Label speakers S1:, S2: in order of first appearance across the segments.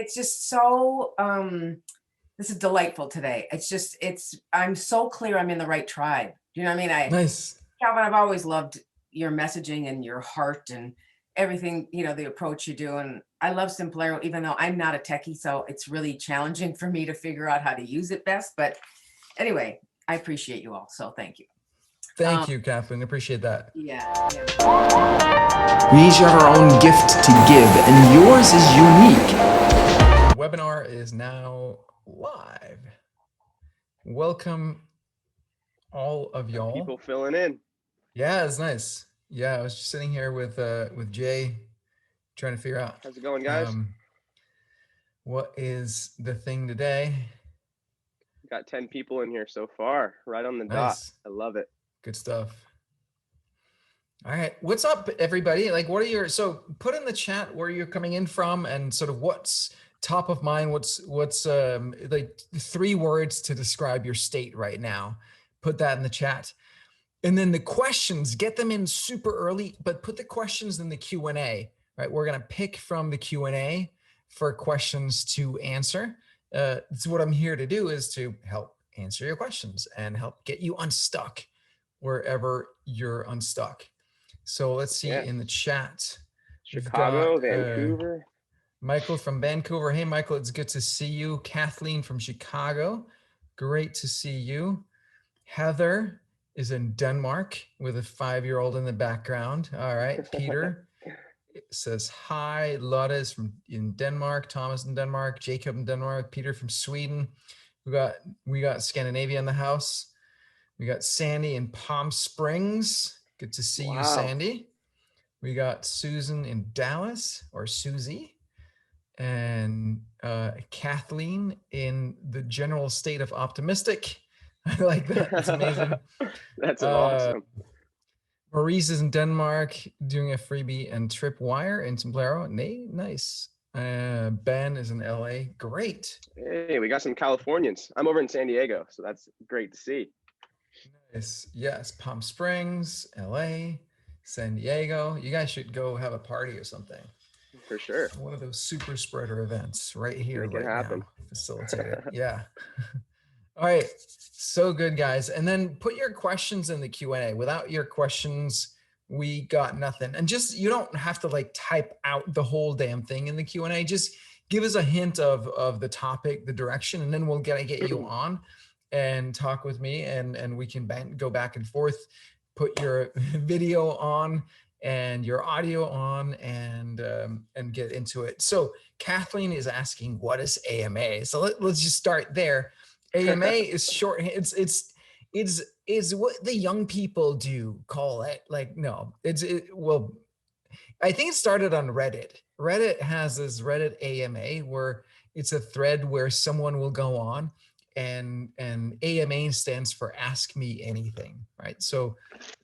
S1: It's just so, this is delightful today. I'm so clear I'm in the right tribe. Do you know what I mean?
S2: Nice.
S1: Calvin, I've always loved your messaging and your heart and everything, the approach you do. And I love Simplero, even though I'm not a techie, so it's really challenging for me to figure out how to use it best. But anyway, I appreciate you all. So thank you. Um,
S2: Thank you, Kathleen. Appreciate that.
S1: yeah, yeah.
S3: We each have our own gift to give, and yours is unique.
S2: Webinar is now live. Welcome all of y'all.
S4: People filling in.
S2: Yeah, it's nice. Yeah, I was just sitting here with Jay, trying to figure out
S4: How's it going, guys?
S2: What is the thing today?
S4: Got 10 people in here so far, right on the dot. I love it.
S2: Good stuff. All right, what's up, everybody? Like, what are your, so put in the chat where you're coming in from and sort of what's top of mind. What's like 3 words to describe your state right now. Put that in the chat. And then the questions, get them in super early, but put the questions in the Q&A, right? We're gonna pick from the Q&A for questions to answer. It's what I'm here to do, is to help answer your questions and help get you unstuck wherever you're unstuck. So let's see in the chat.
S4: Chicago, Vancouver.
S2: Michael from Vancouver. Hey, Michael, it's good to see you. Kathleen from Chicago. Great to see you. Heather is in Denmark with a 5-year-old in the background. All right. Peter says hi. Lotta is in Denmark. Thomas in Denmark. Jacob in Denmark. Peter from Sweden. We got Scandinavia in the house. We got Sandy in Palm Springs. Good to see you, Sandy. We got Susan in Dallas, or Susie, and Kathleen in the general state of optimistic. I like that. That's amazing.
S4: That's awesome.
S2: Maurice is in Denmark doing a freebie and tripwire in Simplero. Nice. Ben is in LA. Great.
S4: Hey, we got some Californians. I'm over in San Diego, so that's great to see.
S2: Nice. Yes, Palm Springs, LA, San Diego. You guys should go have a party or something.
S4: For sure.
S2: One of those super spreader events right here,
S4: Make it happen.
S2: now. Facilitate it. Yeah. All right. So good, guys. And then put your questions in the Q&A. Without your questions, we got nothing. And just, you don't have to like type out the whole damn thing in the Q&A. Just give us a hint of the topic, the direction, and then we'll get you on and talk with me, and we can go back and forth, put your video on and your audio on, and get into it. So Kathleen is asking, what is AMA? So let's just start there. AMA is short. It's what the young people do call it. Like, no, well, I think it started on Reddit. Reddit has this Reddit AMA where it's a thread where someone will go on, and AMA stands for Ask Me Anything, right? So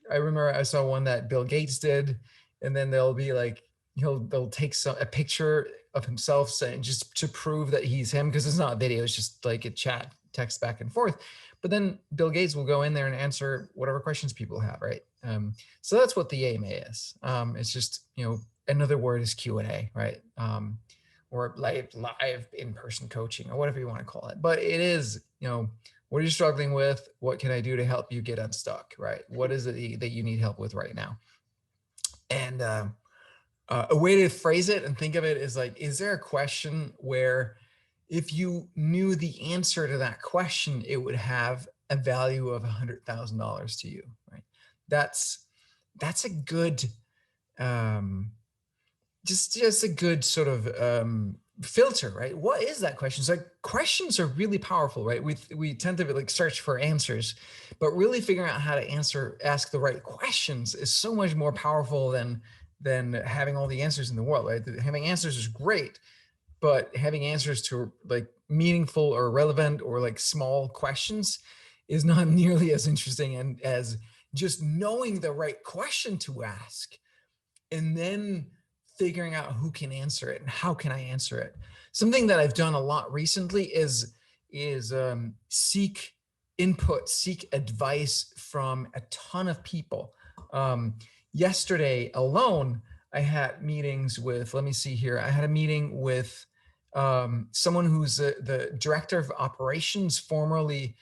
S2: I remember I saw one that Bill Gates did, and then they'll be like, they'll take a picture of himself saying, just to prove that he's him, because it's not a video, it's just like a chat, text back and forth. But then Bill Gates will go in there and answer whatever questions people have, right? So that's what the AMA is. It's just, another word is Q&A, right? Or live in-person coaching, or whatever you want to call it. But it is, what are you struggling with? What can I do to help you get unstuck, right? What is it that you need help with right now? And a way to phrase it and think of it is like, is there a question where if you knew the answer to that question, it would have a value of $100,000 to you, right? That's a good, just a good sort of filter, right? What is that question? It's like, questions are really powerful, right? We tend to like search for answers, but really figuring out how to ask the right questions is so much more powerful than having all the answers in the world, right? Having answers is great, but having answers to like meaningful or relevant or like small questions is not nearly as interesting and as just knowing the right question to ask, and then figuring out who can answer it and how can I answer it. Something that I've done a lot recently is seek input, seek advice from a ton of people. Yesterday alone, I had meetings with, let me see here. I had a meeting with someone who's the director of operations, formerly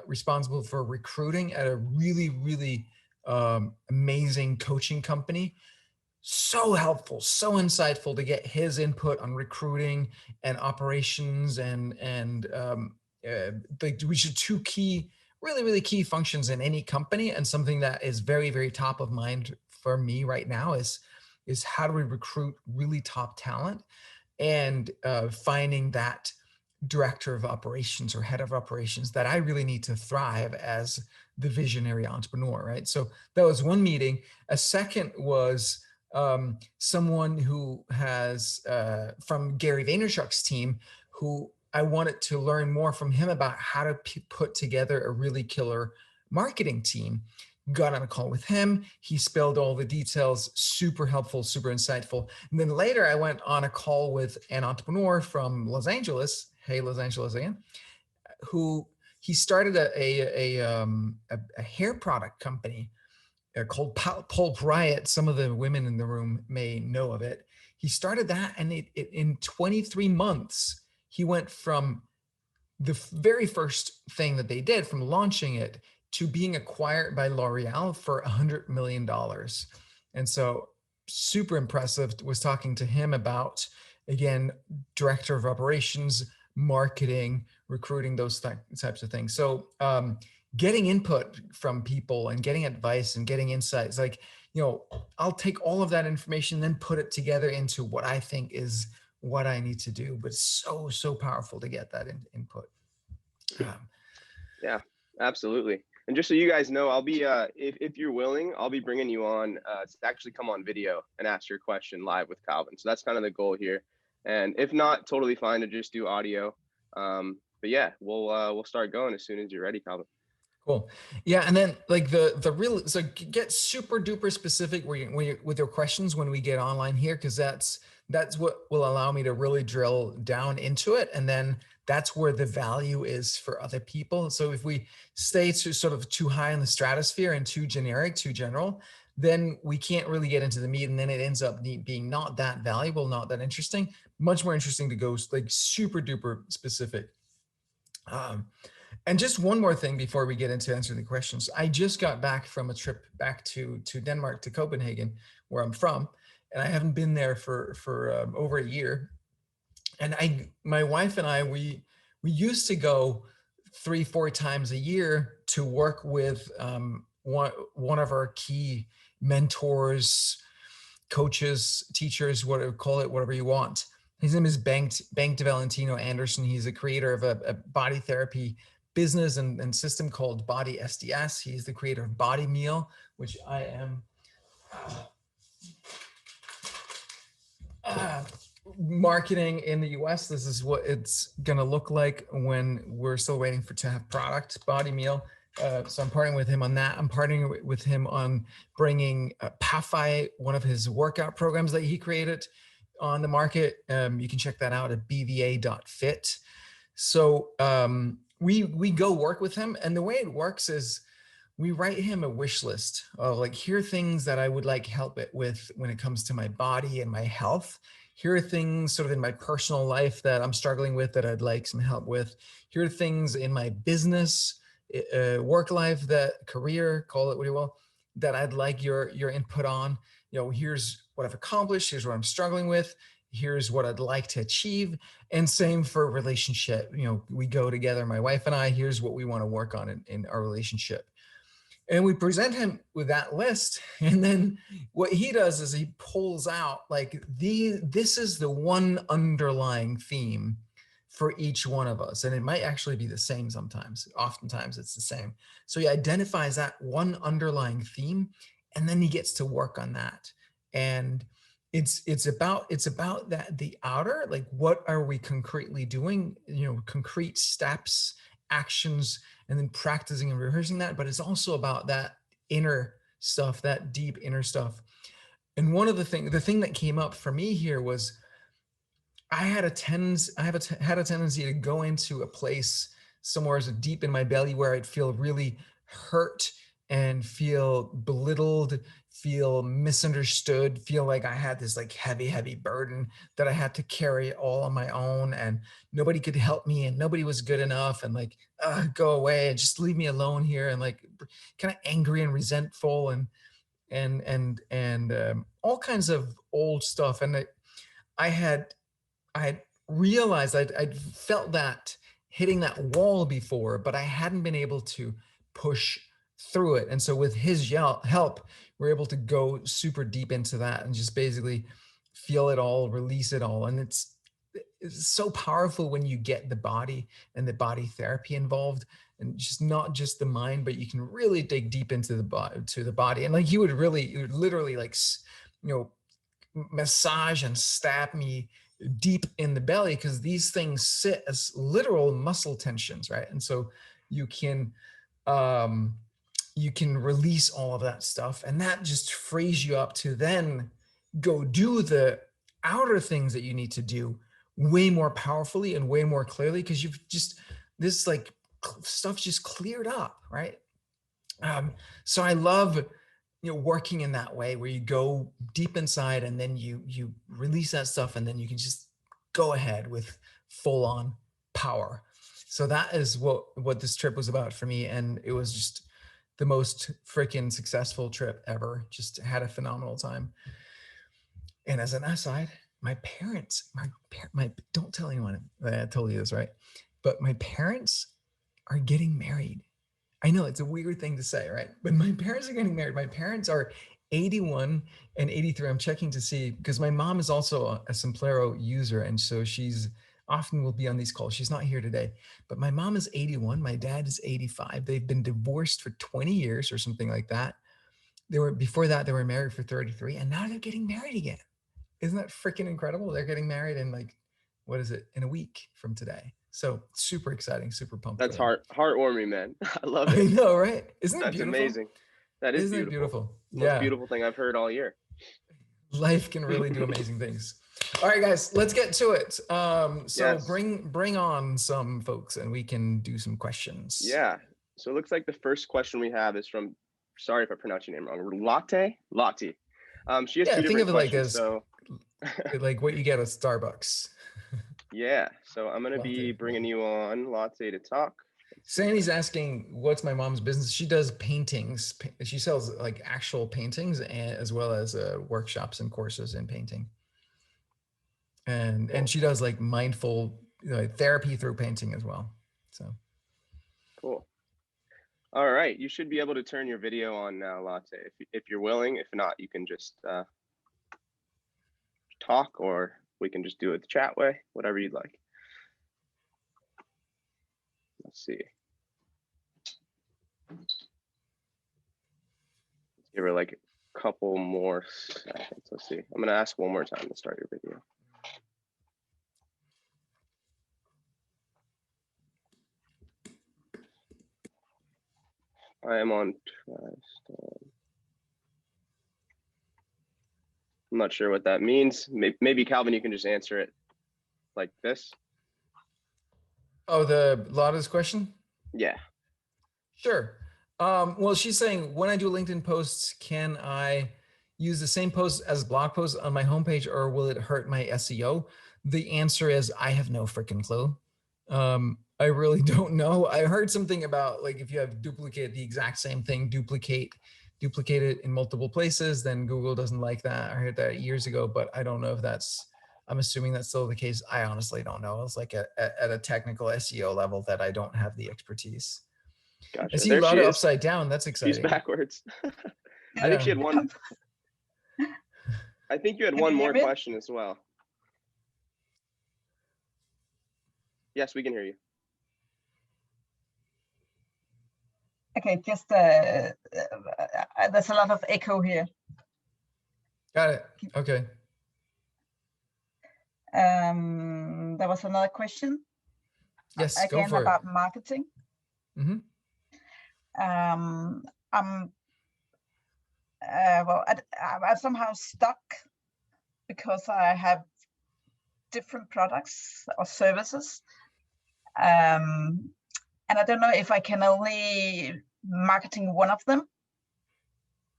S2: responsible for recruiting at a really, really amazing coaching company. So helpful, so insightful to get his input on recruiting and operations which are two key, really, really key functions in any company, and something that is very, very top of mind for me right now is how do we recruit really top talent, and finding that director of operations or head of operations that I really need to thrive as the visionary entrepreneur, right? So that was one meeting. A second was someone who has from Gary Vaynerchuk's team, who I wanted to learn more from him about how to put together a really killer marketing team. Got on a call with him. He spilled all the details, super helpful, super insightful. And then later I went on a call with an entrepreneur from Los Angeles. Hey, Los Angeles again, who he started a hair product company called Pulp Riot. Some of the women in the room may know of it. He started that, and in 23 months, he went from the very first thing that they did, from launching it, to being acquired by L'Oreal for $100 million. And so super impressive. Was talking to him about, again, director of operations, marketing, recruiting, those types of things. So getting input from people and getting advice and getting insights, like, I'll take all of that information, then put it together into what I think is what I need to do. But so powerful to get that input.
S4: Yeah, absolutely. And just so you guys know, I'll be, if you're willing, I'll be bringing you on to actually come on video and ask your question live with Calvin. So that's kind of the goal here. And if not, totally fine to just do audio. But yeah, we'll start going as soon as you're ready, Calvin.
S2: Cool. Yeah, and then like the real, so get super duper specific with your questions when we get online here, because that's what will allow me to really drill down into it, and then that's where the value is for other people. So if we stay too high in the stratosphere and too generic, too general, then we can't really get into the meat, and then it ends up being not that valuable, not that interesting. Much more interesting to go like super duper specific. And just one more thing before we get into answering the questions. I just got back from a trip back to Denmark, to Copenhagen, where I'm from, and I haven't been there for over a year. And my wife and I, we used to go 3-4 times a year to work with one of our key mentors, coaches, teachers, call it whatever you want. His name is Bengt de Valentino Andersen. He's a creator of a body therapy business and system called Body SDS. He's the creator of Body Meal, which I am marketing in the US. This is what it's gonna look like when we're still waiting to have product, Body Meal. So I'm partnering with him on that. I'm partnering with him on bringing PAFI, one of his workout programs that he created, on the market. You can check that out at bva.fit. So we go work with him, and the way it works is we write him a wish list of like, here are things that I would like help it with when it comes to my body and my health. Here are things sort of in my personal life that I'm struggling with that I'd like some help with. Here are things in my business, work life, career, call it what you will, that I'd like your input on. Here's what I've accomplished. Here's what I'm struggling with. Here's what I'd like to achieve. And same for relationship. We go together, my wife and I, here's what we want to work on in our relationship. And we present him with that list. And then what he does is he pulls out like this is the one underlying theme for each one of us. And it might actually be the same sometimes. Oftentimes it's the same. So he identifies that one underlying theme, and then he gets to work on that. And it's about that, the outer, like what are we concretely doing, concrete steps, actions, and then practicing and rehearsing that. But it's also about that inner stuff, that deep inner stuff. And one of the thing that came up for me here was I had a tendency to go into a place somewhere deep in my belly where I'd feel really hurt and feel belittled, feel misunderstood, feel like I had this like heavy burden that I had to carry all on my own, and nobody could help me, and nobody was good enough, and like, go away and just leave me alone here, and like kind of angry and resentful, and all kinds of old stuff. And I had realized I'd felt that hitting that wall before, but I hadn't been able to push through it. And so with his help, we're able to go super deep into that and just basically feel it all, release it all. And it's so powerful when you get the body and the body therapy involved, and just not just the mind, but you can really dig deep into the body. And like he would literally like, massage and stab me deep in the belly, because these things sit as literal muscle tensions, right? And so you can release all of that stuff, and that just frees you up to then go do the outer things that you need to do way more powerfully and way more clearly, because you've just, this like stuff just cleared up, right? So I love working in that way, where you go deep inside and then you release that stuff, and then you can just go ahead with full on power. So that is what this trip was about for me. And it was just the most freaking successful trip ever. Just had a phenomenal time. And as an aside, my parents, don't tell anyone that I told you this, right? But my parents are getting married. I know it's a weird thing to say, right? But my parents are getting married. My parents are 81 and 83. I'm checking to see, because my mom is also a Simplero user. And so she's often will be on these calls. She's not here today, but my mom is 81. My dad is 85. They've been divorced for 20 years or something like that. Before that, they were married for 33, and now they're getting married again. Isn't that freaking incredible? They're getting married in like, what is it? In a week from today. So super exciting, super pumped.
S4: That's heartwarming, man. I love it.
S2: I know, right? Isn't it
S4: That's
S2: beautiful?
S4: amazing. That is
S2: Isn't
S4: beautiful.
S2: it beautiful?
S4: Most beautiful thing I've heard all year.
S2: Life can really do amazing things. All right, guys, let's get to it. So
S4: Yes.
S2: bring on some folks, and we can do some questions.
S4: Yeah. So it looks like the first question we have is from, sorry if I pronounced your name wrong, Lottie. She has two different questions. So
S2: like what you get at Starbucks.
S4: Yeah. So I'm gonna be bringing you on, Lottie, to talk.
S2: Sandy's asking, what's my mom's business? She does paintings. She sells like actual paintings, as well as workshops and courses in painting. And she does like mindful therapy through painting as well. So
S4: cool. All right, you should be able to turn your video on now, Lottie, if you're willing. If not, you can just talk, or we can just do it the chat way, whatever you'd like. Let's see. Let's give her like a couple more seconds. Let's see. I'm gonna ask one more time to start your video. I am on. I'm not sure what that means. Maybe Calvin, you can just answer it like this.
S2: Oh, the Lotta's question?
S4: Yeah.
S2: Sure. Well, she's saying, when I do LinkedIn posts, can I use the same posts as blog posts on my homepage, or will it hurt my SEO? The answer is, I have no freaking clue. I really don't know. I heard something about like, if you have duplicate the exact same thing, duplicate it in multiple places, then Google doesn't like that. I heard that years ago, but I don't know if I'm assuming that's still the case. I honestly don't know. It's like at a technical SEO level that I don't have the expertise.
S4: Gotcha.
S2: I see a lot of upside down. That's exciting.
S4: She's backwards. I think she had one. I think you had one more question as well. Yes, we can hear you.
S5: Okay, just there's a lot of echo here.
S2: Got it. Okay.
S5: There was another question.
S2: Yes,
S5: again,
S2: go for
S5: about
S2: it.
S5: marketing.
S2: Mm-hmm.
S5: Well, I'm somehow stuck because I have different products or services. And I don't know if I can only marketing one of them.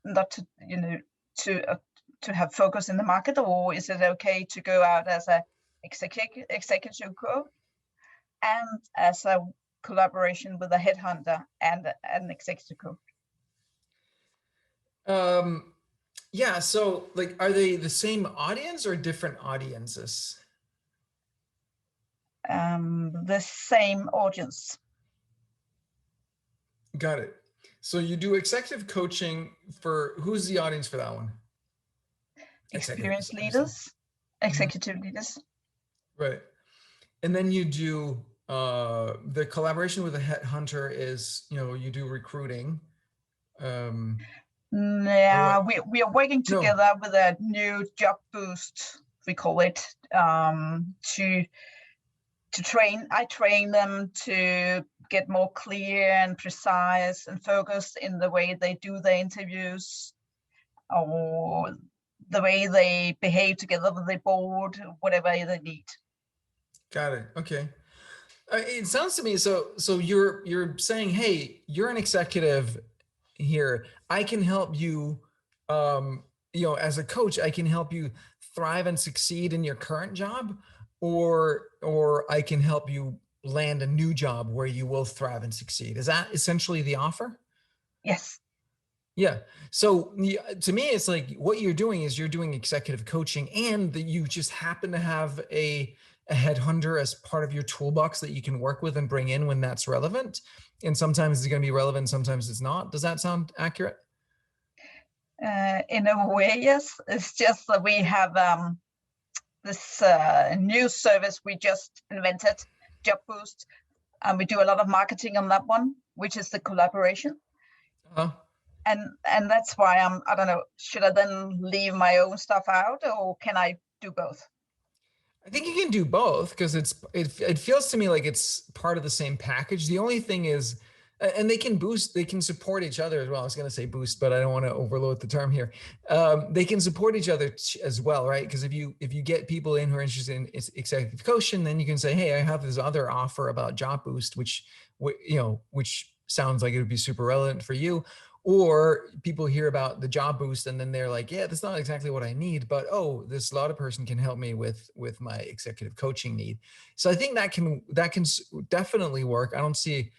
S5: not to, to have focus in the market, or is it okay to go out as a executive coach and as a collaboration with a headhunter and an executive coach?
S2: Yeah, so like, are they the same audience or different audiences?
S5: The same audience.
S2: Got it. So you do executive coaching for, who's the audience for that one?
S5: Experienced leaders, executive leaders.
S2: Right. And then you do the collaboration with a headhunter is, you do recruiting.
S5: Yeah, we are working together with a new job boost, we call it, to train. I train them to get more clear and precise and focused in the way they do their interviews, or the way they behave together with the board, whatever they need.
S2: Got it. Okay. It sounds to me, so you're saying, hey, you're an executive here. I can help you, as a coach, I can help you thrive and succeed in your current job, or I can help you land a new job where you will thrive and succeed. Is that essentially the offer?
S5: Yes.
S2: Yeah. So to me, it's like what you're doing is you're doing executive coaching, and that you just happen to have a headhunter as part of your toolbox that you can work with and bring in when that's relevant. And sometimes it's going to be relevant, sometimes it's not. Does that sound accurate?
S5: In a way, yes. It's just that we have this new service we just invented, Job Boost, and we do a lot of marketing on that one, which is the collaboration.
S2: Uh-huh.
S5: And that's why I don't know, should I then leave my own stuff out, or can I do both?
S2: I think you can do both, because it feels to me like it's part of the same package. The only thing is, and they can support each other as well. I was going to say boost, but I don't want to overload the term here. They can support each other as well, right? Because if you get people in who are interested in executive coaching, then you can say, hey, I have this other offer about Job Boost, which sounds like it would be super relevant for you. Or people hear about the Job Boost and then they're like, yeah, that's not exactly what I need, but this Lauda person can help me with my executive coaching need. So I think that can definitely work. I don't see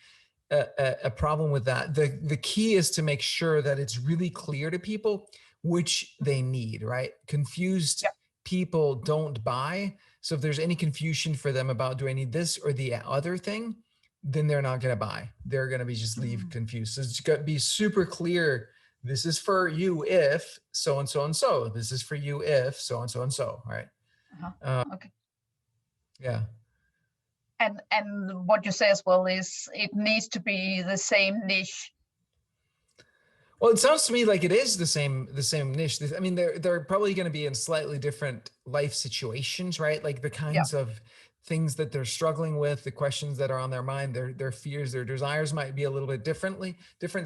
S2: a problem with that. The key is to make sure that it's really clear to people which they need, right? Confused people don't buy. So if there's any confusion for them about, do I need this or the other thing, then they're not going to buy. They're going to be just leave confused. So it's got to be super clear. This is for you if so and so and so. This is for you if so and so and so. Right.
S5: Okay.
S2: Yeah.
S5: And what you say as well is it needs to be the same niche.
S2: Well, it sounds to me like it is the same niche. I mean, they're probably going to be in slightly different life situations, right? Like the kinds of things that they're struggling with, the questions that are on their mind, their fears, their desires might be a little bit different.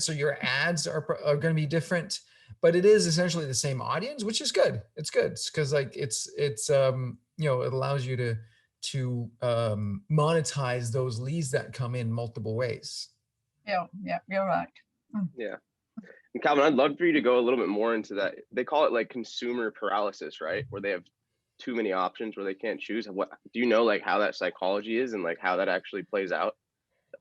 S2: So your ads are going to be different, but it is essentially the same audience, which is good. It's good because like it's it allows you to monetize those leads that come in multiple ways.
S5: Yeah, you're right.
S4: Yeah. And Calvin, I'd love for you to go a little bit more into that. They call it like consumer paralysis, right? Where they have too many options where they can't choose. What do you know, like how that psychology is and like how that actually plays out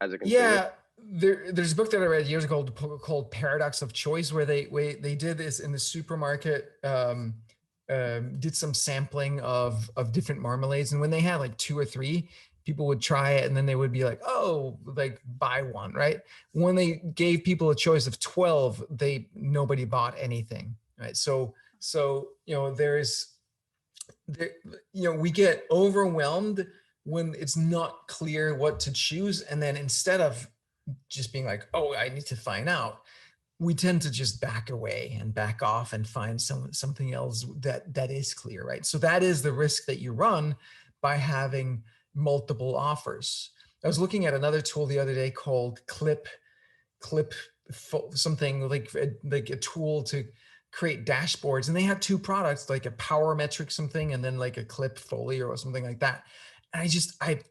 S4: as a consumer?
S2: Yeah, there's a book that I read years ago called Paradox of Choice, where they did this in the supermarket, did some sampling of different marmalades, and when they had like 2 or 3, people would try it and then they would be like, oh, like buy one, right? When they gave people a choice of 12, nobody bought anything, right? So we get overwhelmed when it's not clear what to choose. And then instead of just being like, oh, I need to find out, we tend to just back away and back off and find something else that is clear, right? So that is the risk that you run by having multiple offers. I was looking at another tool the other day called Clip something like a tool to create dashboards, and they had 2 products, like a power metric something and then like a Clip Folio or something like that. And I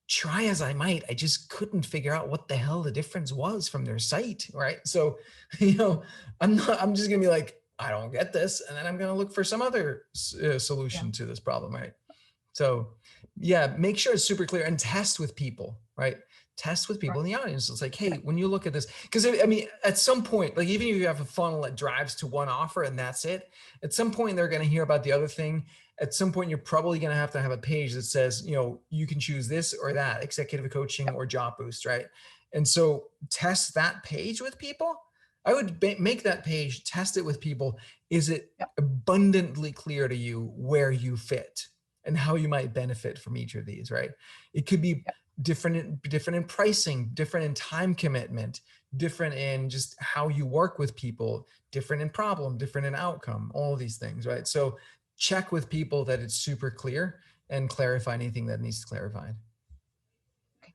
S2: try as I might, I just couldn't figure out what the hell the difference was from their site, right? So, I'm just gonna be like, I don't get this, and then I'm gonna look for some other solution to this problem, right? So yeah, make sure it's super clear and test with people, right? Test with people in the audience. It's like, hey, when you look at this, because I mean, at some point, like even if you have a funnel that drives to one offer and that's it, at some point they're going to hear about the other thing. At some point, you're probably going to have a page that says, you can choose this or that, executive coaching or job boost, right? And so test that page with people. I would make that page, test it with people. Is it abundantly clear to you where you fit and how you might benefit from each of these, right? It could be different in pricing, different in time commitment, different in just how you work with people, different in problem, different in outcome, all of these things, right? So check with people that it's super clear and clarify anything that needs clarified.
S5: Okay.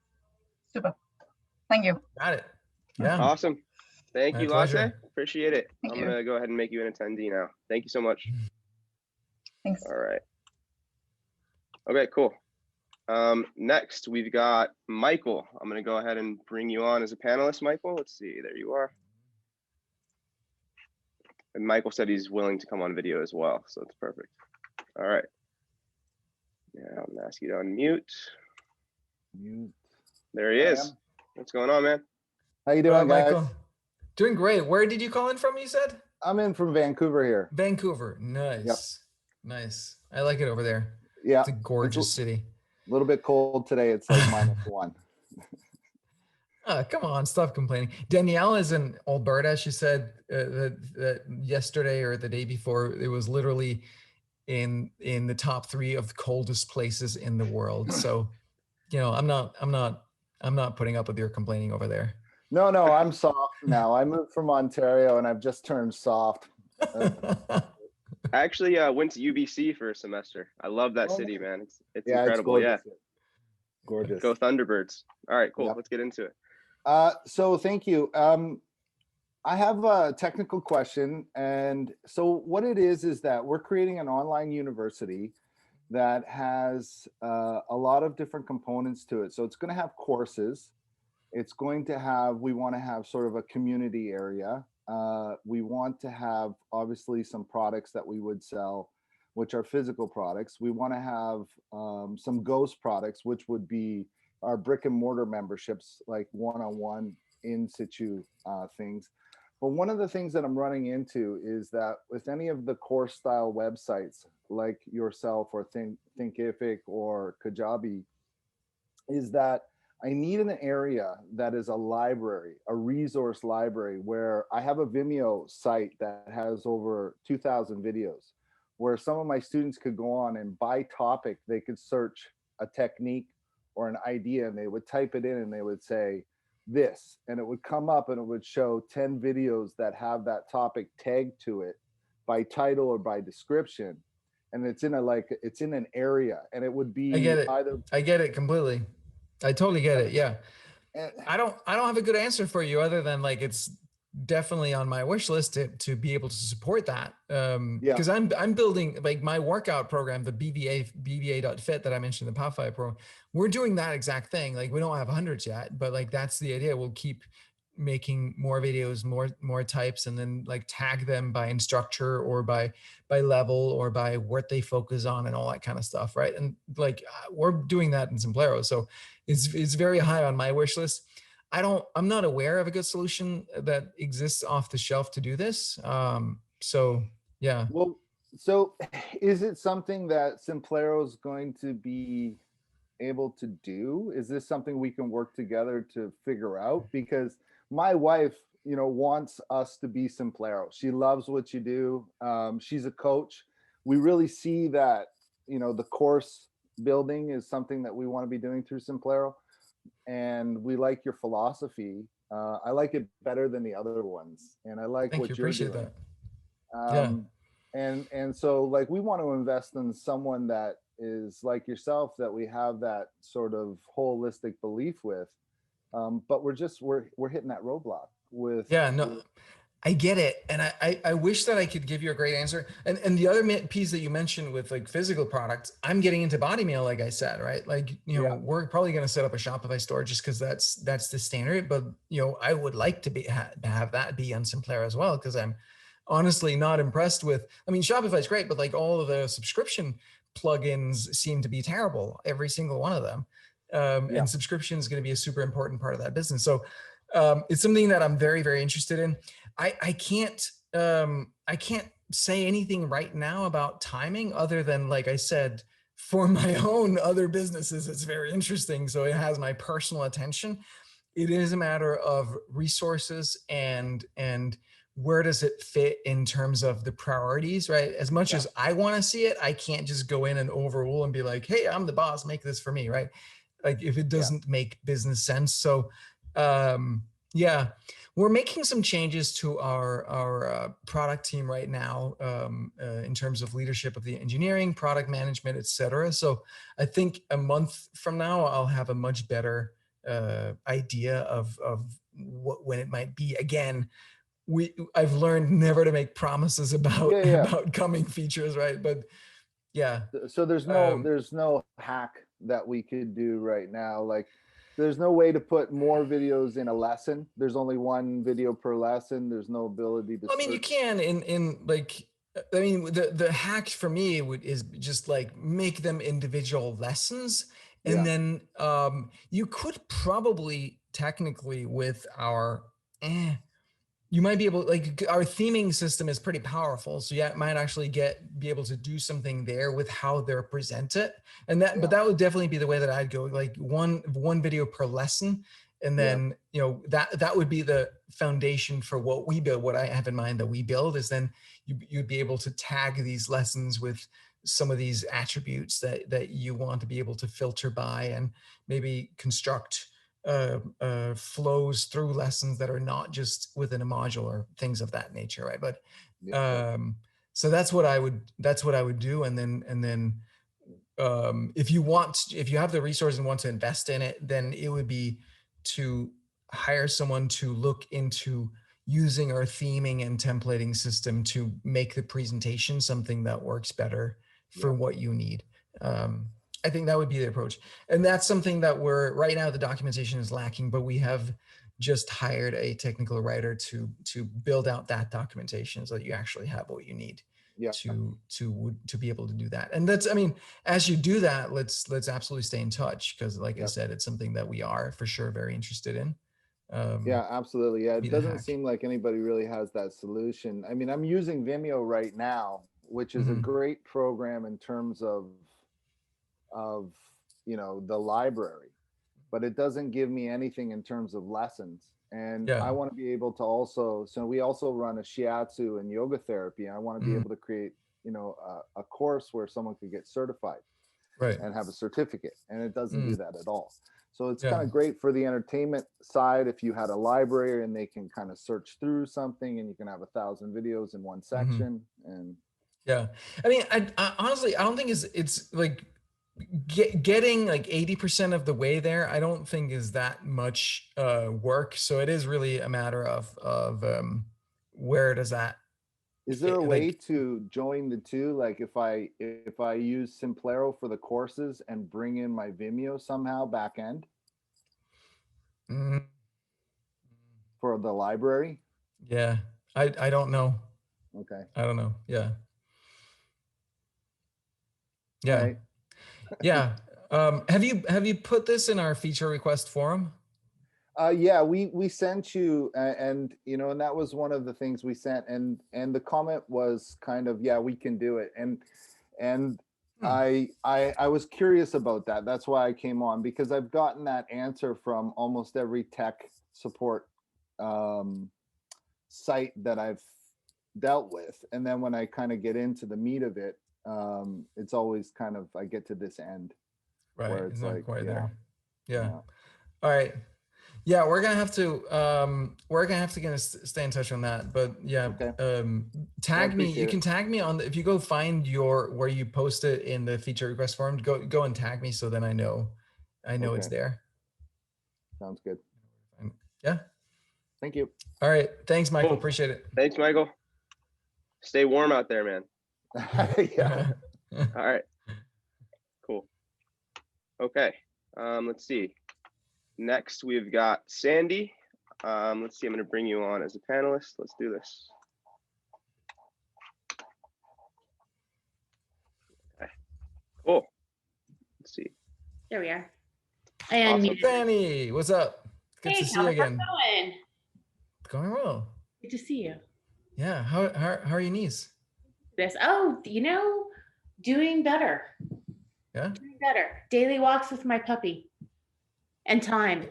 S5: Super. Thank you.
S2: Got it. Yeah.
S4: Awesome. Thank you,
S2: pleasure.
S4: Lasse. Appreciate it.
S5: Thank
S4: I'm
S5: you.
S4: going to go ahead and make you an attendee now. Thank you so much.
S5: Thanks.
S4: All right. Okay, cool. Next, we've got Michael. I'm going to go ahead and bring you on as a panelist, Michael. Let's see. There you are. And Michael said he's willing to come on video as well, so it's perfect. All right. Yeah, I'm going to ask you to unmute.
S6: Mute.
S4: There he is. What's going on, man?
S6: How you doing, guys?
S2: Michael? Doing great. Where did you call in from, you said?
S6: I'm in from Vancouver here.
S2: Vancouver. Nice.
S6: Yep.
S2: Nice. I like it over there.
S6: Yeah.
S2: It's a gorgeous city.
S6: A little bit cold today. It's like -1.
S2: Oh, come on, stop complaining. Danielle is in Alberta. She said that yesterday or the day before, it was literally in the top 3 of the coldest places in the world. So, I'm not putting up with your complaining over there.
S6: No, I'm soft now. I moved from Ontario and I've just turned soft.
S4: I actually went to UBC for a semester. I love that city, man. It's incredible.
S6: It's gorgeous.
S4: Go Thunderbirds. All right, cool.
S6: Yep.
S4: Let's get into it.
S6: So thank you. I have a technical question. And so what it is that we're creating an online university that has a lot of different components to it. So it's going to have courses. It's going to have, we want to have sort of a community area. We want to have obviously some products that we would sell, which are physical products. We want to have some ghost products, which would be our brick and mortar memberships, like one-on-one in situ things. But one of the things that I'm running into is that with any of the course style websites like yourself or Thinkific or Kajabi, is that I need an area that is a library, a resource library, where I have a Vimeo site that has over 2,000 videos, where some of my students could go on and by topic, they could search a technique or an idea and they would type it in and they would say this, and it would come up and it would show 10 videos that have that topic tagged to it by title or by description. And it's in an area, and it would be
S2: I get it completely. I totally get it. Yeah. I don't have a good answer for you other than like, it's definitely on my wish list to be able to support that. Because I'm building like my workout program, the BVA.fit that I mentioned, the Pathfinder program. We're doing that exact thing. Like we don't have hundreds yet, but like, that's the idea. We'll keep making more videos, more types, and then like tag them by instructor or by level or by what they focus on and all that kind of stuff. Right. And like, we're doing that in Semplero. So it's very high on my wish list. I'm not aware of a good solution that exists off the shelf to do this. So yeah.
S6: Well, so is it something that Semplero is going to be able to do? Is this something we can work together to figure out? Because my wife, wants us to be Semplero. She loves what you do. She's a coach. We really see that, the course building is something that we want to be doing through Semplero. And we like your philosophy. I like it better than the other ones. And I like what you're doing. And so like, we want to invest in someone that is like yourself, that we have that sort of holistic belief with. But we're hitting that roadblock with.
S2: Yeah, no, I get it. And I wish that I could give you a great answer. And the other piece that you mentioned with like physical products, I'm getting into body mail, like I said, right? Like, you know,
S6: Yeah.
S2: we're probably going to set up a Shopify store just because that's the standard. But, you know, I would like to have that be on Simplera as well, because I'm honestly not impressed with, I mean, Shopify is great, but like all of the subscription plugins seem to be terrible, every single one of them.
S6: Yeah.
S2: And subscription is going to be a super important part of that business. So it's something that I'm very, very interested in. I can't say anything right now about timing, other than, like I said, for my own other businesses, it's very interesting. So it has my personal attention. It is a matter of resources and where does it fit in terms of the priorities, right? As much
S6: Yeah.
S2: as I want to see it, I can't just go in and overrule and be like, hey, I'm the boss, make this for me, right? Like if it doesn't make business sense. So yeah, we're making some changes to our product team right now in terms of leadership of the engineering, product management, et cetera. So I think a month from now, I'll have a much better idea of when it might be. Again, I've learned never to make promises about about coming features, right? But yeah.
S6: So there's no hack that we could do right now. Like there's no way to put more videos in a lesson. There's only one video per lesson. There's no ability to.
S2: I mean, you can in like, I mean, the hack for me is just like make them individual lessons. And then you could probably technically with our, you might be able, like our theming system is pretty powerful. So yeah, it might actually be able to do something there with how they're presented. And that, but that would definitely be the way that I'd go, like one video per lesson. And then, you know, that would be the foundation for what we build. What I have in mind that we build is then you'd be able to tag these lessons with some of these attributes that you want to be able to filter by, and maybe construct flows through lessons that are not just within a module or things of that nature, right? But so that's what I would do. And then if you have the resource and want to invest in it, then it would be to hire someone to look into using our theming and templating system to make the presentation something that works better for what you need. I think that would be the approach. And that's something that right now the documentation is lacking, but we have just hired a technical writer to build out that documentation so that you actually have what you need to be able to do that. And that's, I mean, as you do that, let's absolutely stay in touch, because like I said, it's something that we are for sure very interested in.
S6: Yeah, absolutely. Yeah, it doesn't seem like anybody really has that solution. I mean, I'm using Vimeo right now, which is a great program in terms of you know, the library, but it doesn't give me anything in terms of lessons. And I want to be able to also, so we also run a shiatsu and yoga therapy, and I want to be able to create, you know, a course where someone could get certified and have a certificate, and it doesn't do that at all. So it's kind of great for the entertainment side if you had a library and they can kind of search through something, and you can have 1,000 videos in one section. And
S2: I mean, I honestly, I don't think it's like getting like 80% of the way there. I don't think is that much work. So it is really a matter of where does that.
S6: Is there a way to join the two? Like if I use Simplero for the courses and bring in my Vimeo somehow back end for the library?
S2: Yeah, I don't know.
S6: Okay.
S2: I don't know. Yeah.
S6: Right.
S2: Yeah. Have you put this in our feature request forum?
S6: Yeah, we sent you, and you know, and that was one of the things we sent, and the comment was kind of, yeah, we can do it, and I was curious about that. That's why I came on, because I've gotten that answer from almost every tech support site that I've dealt with, and then when I kind of get into the meat of it, it's always kind of, I get to this end where it's like,
S2: quite there. Yeah. All right. Yeah, we're gonna have to stay in touch on that. But yeah, tag me. You can tag me on if you go find where you post it in the feature request form. Go and tag me, so then I know it's there.
S6: Sounds good.
S2: Yeah.
S6: Thank you.
S2: All right. Thanks, Michael.
S4: Cool.
S2: Appreciate it.
S4: Thanks, Michael. Stay warm out there, man.
S6: Yeah.
S4: All right. Cool. Okay. Let's see. Next, we've got Sandy. Let's see. I'm going to bring you on as a panelist. Let's do this. Okay. Cool. Let's see.
S7: There we are. And
S4: Awesome.
S2: Danny, what's up? Good
S7: hey,
S2: to see you
S7: Calvin, how's
S2: again.
S7: it going?
S2: Going well.
S7: Good to see you.
S2: Yeah. How are your knees?
S7: Doing better.
S2: Yeah.
S7: Doing better. Daily walks with my puppy. And time.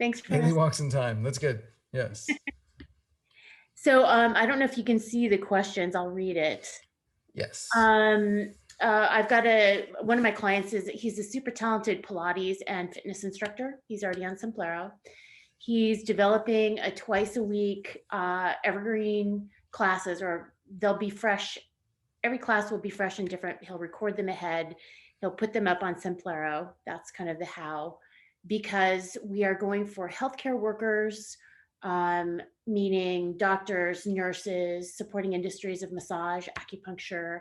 S7: Thanks for
S2: Daily
S7: listening.
S2: walks in time. That's good. Yes.
S7: So I don't know if you can see the questions. I'll read it.
S2: Yes.
S7: I've got one of my clients he's a super talented Pilates and fitness instructor. He's already on Simplero. He's developing a twice a week evergreen classes, or they'll be fresh. Every class will be fresh and different. He'll record them ahead. He'll put them up on Simplero. That's kind of the how, because we are going for healthcare workers, meaning doctors, nurses, supporting industries of massage, acupuncture.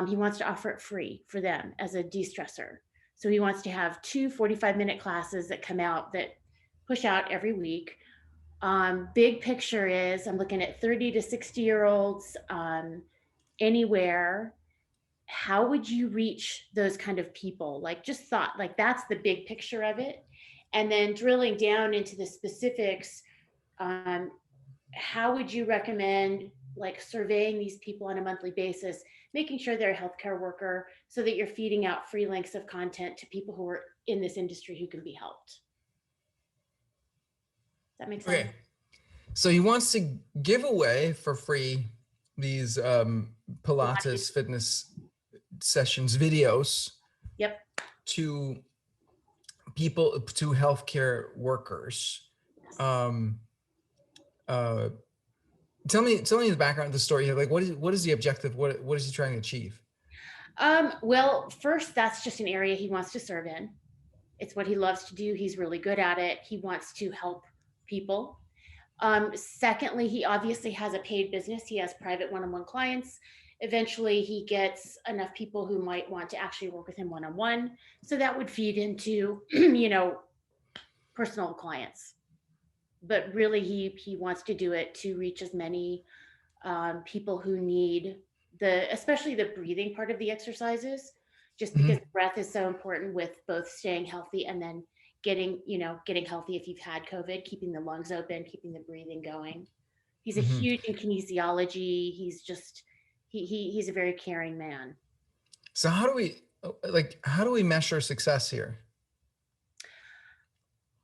S7: He wants to offer it free for them as a de-stressor. So he wants to have 2 45-minute classes that come out, that push out every week. Big picture is I'm looking at 30 to 60-year-olds anywhere. How would you reach those kind of people? Like, just thought, like, that's the big picture of it. And then drilling down into the specifics, how would you recommend, like, surveying these people on a monthly basis, making sure they're a healthcare worker, so that you're feeding out free links of content to people who are in this industry who can be helped? Does that make sense?
S2: Okay. So he wants to give away for free these Pilates fitness sessions videos.
S7: Yep.
S2: To people, to healthcare workers. Tell me the background of the story. Like, what is the objective? What is he trying to achieve?
S7: Well, first, that's just an area he wants to serve in. It's what he loves to do. He's really good at it. He wants to help people. Secondly, he obviously has a paid business. He has private one-on-one clients. Eventually, he gets enough people who might want to actually work with him one-on-one. So that would feed into, personal clients. But really, he wants to do it to reach as many people who need especially the breathing part of the exercises, just because breath is so important with both staying healthy and then getting healthy if you've had COVID, keeping the lungs open, keeping the breathing going. He's a huge in kinesiology. He's just, he's a very caring man.
S2: So how do we measure success here?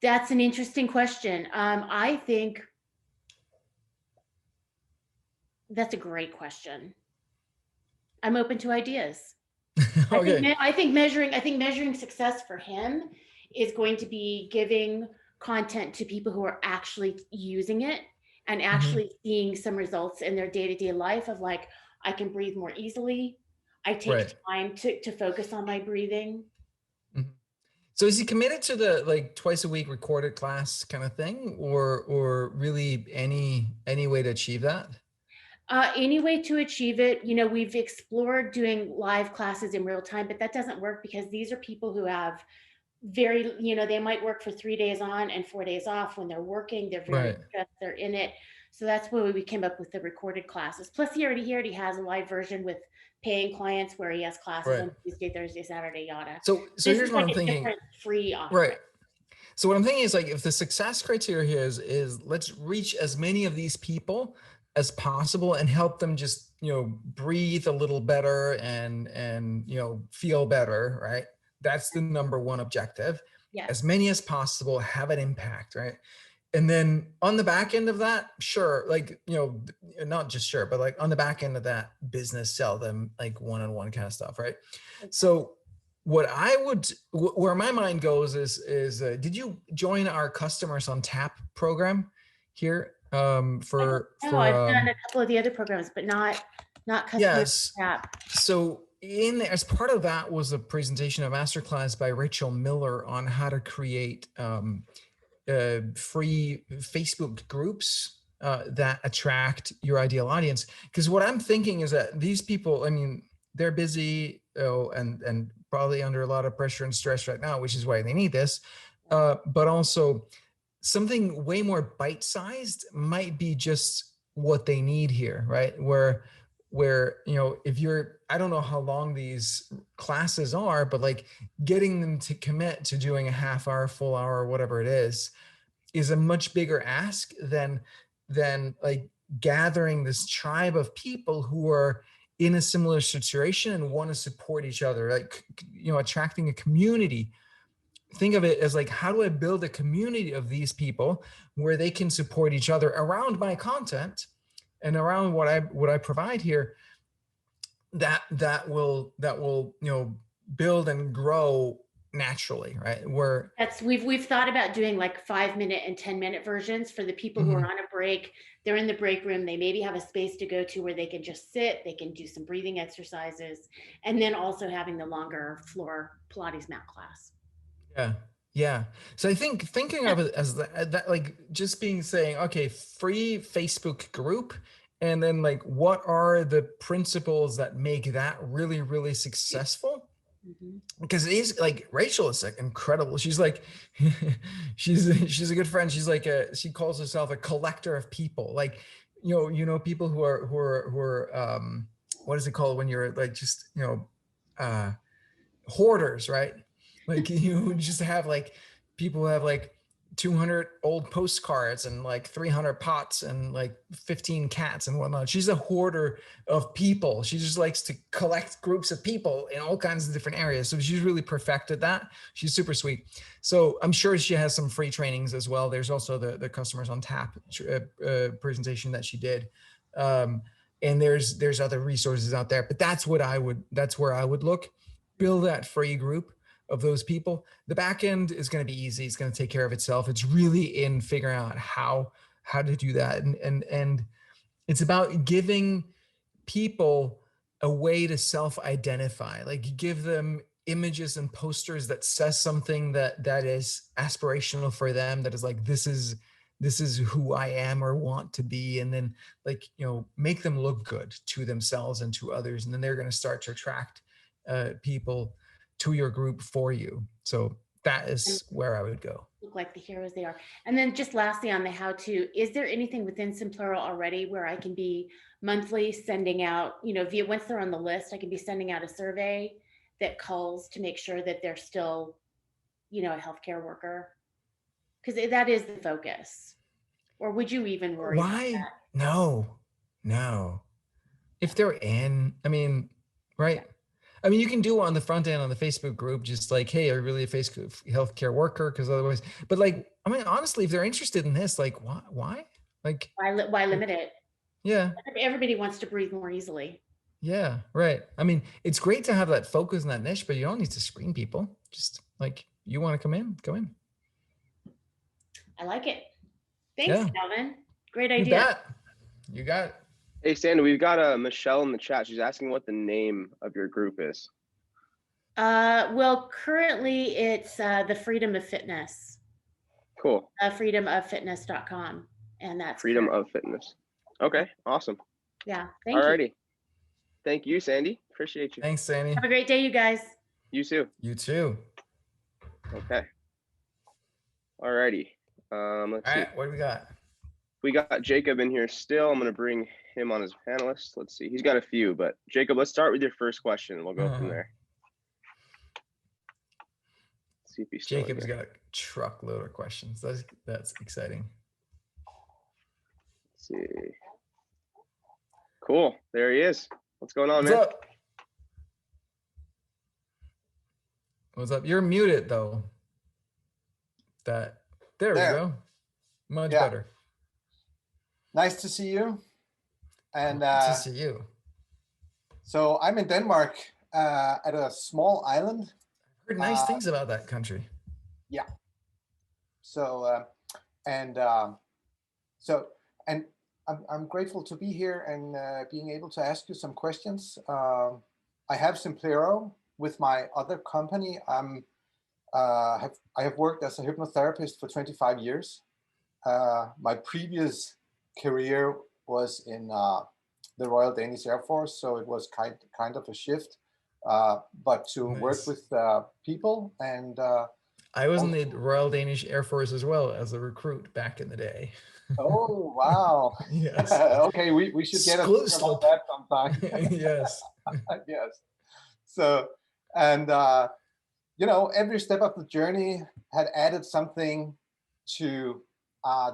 S7: That's an interesting question. I think that's a great question. I'm open to ideas.
S2: Okay.
S7: I think measuring success for him is going to be giving content to people who are actually using it and actually seeing some results in their day-to-day life of, like, I can breathe more easily. I take time to focus on my breathing.
S2: So is he committed to the, like, twice a week recorded class kind of thing, or really any way to achieve that?
S7: Any way to achieve it. We've explored doing live classes in real time, but that doesn't work because these are people who have they might work for 3 days on and 4 days off. When they're working, they're very stressed, they're in it. So that's why we came up with the recorded classes. Plus he already has a live version with paying clients where he has classes on Tuesday, Thursday, Saturday, yada.
S2: So here's what I'm thinking.
S7: Free offer.
S2: Right. So what I'm thinking is, like, if the success criteria here is let's reach as many of these people as possible and help them just, breathe a little better and feel better, right? That's the number one objective.
S7: Yeah.
S2: As many as possible, have an impact, right? And then on the back end of that, sure, like, not just sure, but like on the back end of that, business, sell them like one-on-one kind of stuff, right? Okay. So where my mind goes is did you join our Customers on Tap program here? I've
S7: done a couple of the other programs, but not Customers on Tap.
S2: So as part of that was a presentation, a masterclass by Rachel Miller on how to create free Facebook groups that attract your ideal audience. Because what I'm thinking is that these people, I mean, they're busy and probably under a lot of pressure and stress right now, which is why they need this. But also something way more bite-sized might be just what they need here, right? Where if you're, I don't know how long these classes are, but like getting them to commit to doing a half hour, full hour, whatever it is a much bigger ask than like gathering this tribe of people who are in a similar situation and want to support each other, like, attracting a community. Think of it as like, how do I build a community of these people where they can support each other around my content and around what I provide here, that will build and grow naturally, right? Where
S7: we've thought about doing like 5-minute and 10-minute versions for the people who are on a break. They're in the break room. They maybe have a space to go to where they can just sit, they can do some breathing exercises, and then also having the longer floor Pilates mat class.
S2: Yeah. So I think thinking of it as that like just saying, okay, free Facebook group, and then like, what are the principles that make that really, really successful? Because it is like, Rachel is like incredible. She's like, she's a good friend. She's like she calls herself a collector of people. Like, people who are what is it called when you're like just hoarders, right? Like, you just have like people who have like 200 old postcards and like 300 pots and like 15 cats and whatnot. She's a hoarder of people. She just likes to collect groups of people in all kinds of different areas. So she's really perfected that. She's super sweet. So I'm sure she has some free trainings as well. There's also the Customers on Tap presentation that she did. And there's other resources out there, but that's where I would look. Build that free group of those people. The back end is going to be easy. It's going to take care of itself. It's really in figuring out how to do that. And it's about giving people a way to self-identify, like give them images and posters that says something that is aspirational for them, that is like, this is who I am or want to be. And then like, make them look good to themselves and to others. And then they're going to start to attract people to your group for you. So that is where I would go.
S7: Look like the heroes they are. And then just lastly on the how-to, is there anything within Simplero already where I can be monthly sending out, once they're on the list, I can be sending out a survey that calls to make sure that they're still, a healthcare worker? Because that is the focus. Or would you even worry about that?
S2: No. If they're in, right? You can do it on the front end on the Facebook group, just like, hey, are you really a Facebook healthcare worker? Because otherwise, but like, honestly, if they're interested in this, like, why? Like,
S7: why limit it?
S2: Yeah.
S7: Everybody wants to breathe more easily.
S2: Yeah, right. It's great to have that focus in that niche, but you don't need to screen people. Just like, you want to come in, go in.
S7: I like it. Thanks, Calvin. Great idea.
S2: You bet. You got it.
S4: Hey, Sandy, we've got Michelle in the chat. She's asking what the name of your group is.
S7: Well, currently it's the Freedom of Fitness.
S4: Cool.
S7: freedomoffitness.com. And that's
S4: Freedom of Fitness. Okay, awesome.
S7: Yeah, thank you.
S4: Alrighty. Thank you, Sandy. Appreciate you.
S2: Thanks, Sandy.
S7: Have a great day, you guys.
S4: You too.
S2: You too.
S4: Okay. Alrighty. Let's see.
S2: What do we got?
S4: We got Jacob in here still. I'm going to bring him on as a panelist. Let's see. He's got a few, but Jacob, let's start with your first question. We'll go from there. Let's see if he's
S2: Jacob's got a truckload of questions. That's exciting.
S4: Let's see. Cool. There he is. What's going on,
S2: man? What's up? You're muted though. There we go. Much better.
S8: Nice to see you. And
S2: to see you.
S8: So I'm in Denmark at a small island.
S2: I've heard nice things about that country.
S8: Yeah. So I'm grateful to be here and being able to ask you some questions. I have Simplero with my other company. I'm I have worked as a hypnotherapist for 25 years. My previous career was in the Royal Danish Air Force, so it was kind of a shift. But to work
S2: Nice.
S8: with people and
S2: I was in the
S8: also-
S2: Royal Danish Air Force as well as a recruit back in the day.
S8: oh wow.
S2: Yes.
S8: Okay, we should get a book about that sometime.
S2: Yes.
S8: Yes. So, and you know, every step of the journey had added something to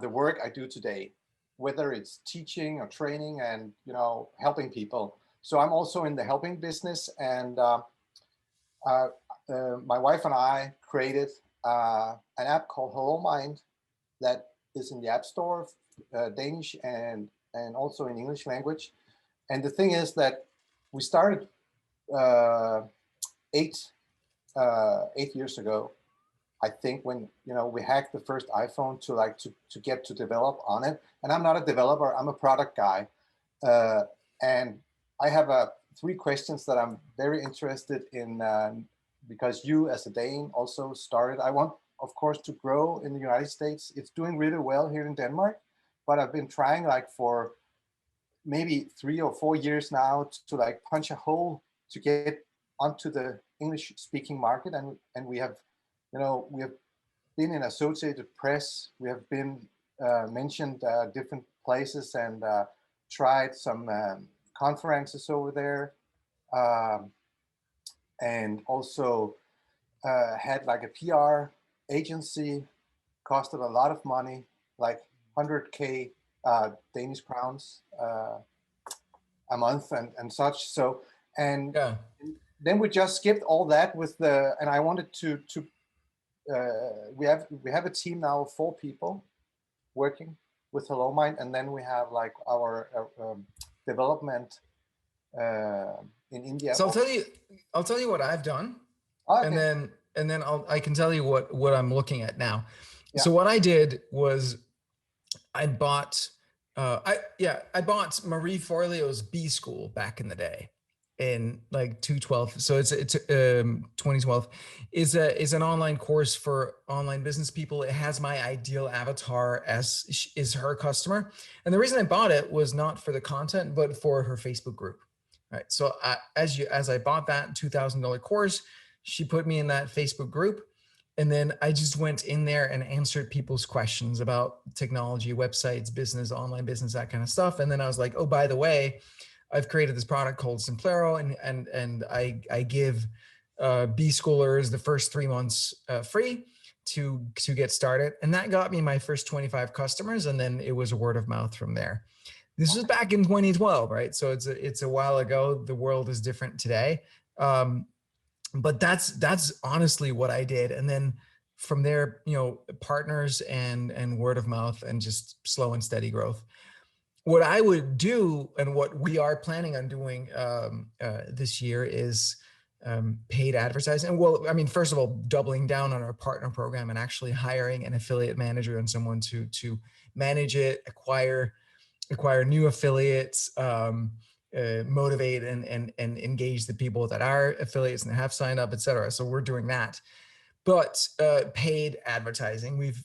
S8: the work I do today, whether it's teaching or training and, you know, helping people. So I'm also in the helping business, and my wife and I created an app called Hello Mind that is in the App Store, Danish and also in English language. And the thing is that we started 8 years ago, I think, when, you know, we hacked the first iPhone to get to develop on it. And I'm not a developer, I'm a product guy. And I have 3 questions that I'm very interested in, because you as a Dane also started. I want, of course, to grow in the United States. It's doing really well here in Denmark, but I've been trying like for maybe 3 or 4 years now to like punch a hole to get onto the English speaking market. And we have, you know, we have been in Associated Press. We have been mentioned different places and tried some conferences over there. And also had like a PR agency, costed a lot of money, like 100K Danish crowns a month and such. So, and
S2: Yeah.
S8: then we just skipped all that with the, and I wanted to we have a team now of 4 people working with Hello Mind, and then we have like our development in India.
S2: So I'll tell you what I've done,
S8: Okay.
S2: and then I can tell you what I'm looking at now.
S8: Yeah.
S2: So what I did was I bought I bought Marie Forleo's B School back in the day in like 2012. So it's 2012 is an online course for online business people. It has my ideal avatar as is her customer. And the reason I bought it was not for the content, but for her Facebook group. Right. So as I bought that $2,000 course, she put me in that Facebook group. And then I just went in there and answered people's questions about technology, websites, business, online business, that kind of stuff. And then I was like, oh, by the way, I've created this product called Simplero, and I give B schoolers the first 3 months free to get started. And that got me my first 25 customers. And then it was a word of mouth from there. This was back in 2012, right? So it's a while ago. The world is different today. But that's honestly what I did. And then from there, you know, partners and word of mouth and just slow and steady growth. What I would do, and what we are planning on doing this year, is paid advertising. Well, I mean, first of all, doubling down on our partner program and actually hiring an affiliate manager and someone to manage it, acquire new affiliates, motivate and engage the people that are affiliates and have signed up, et cetera. So we're doing that. But paid advertising, we've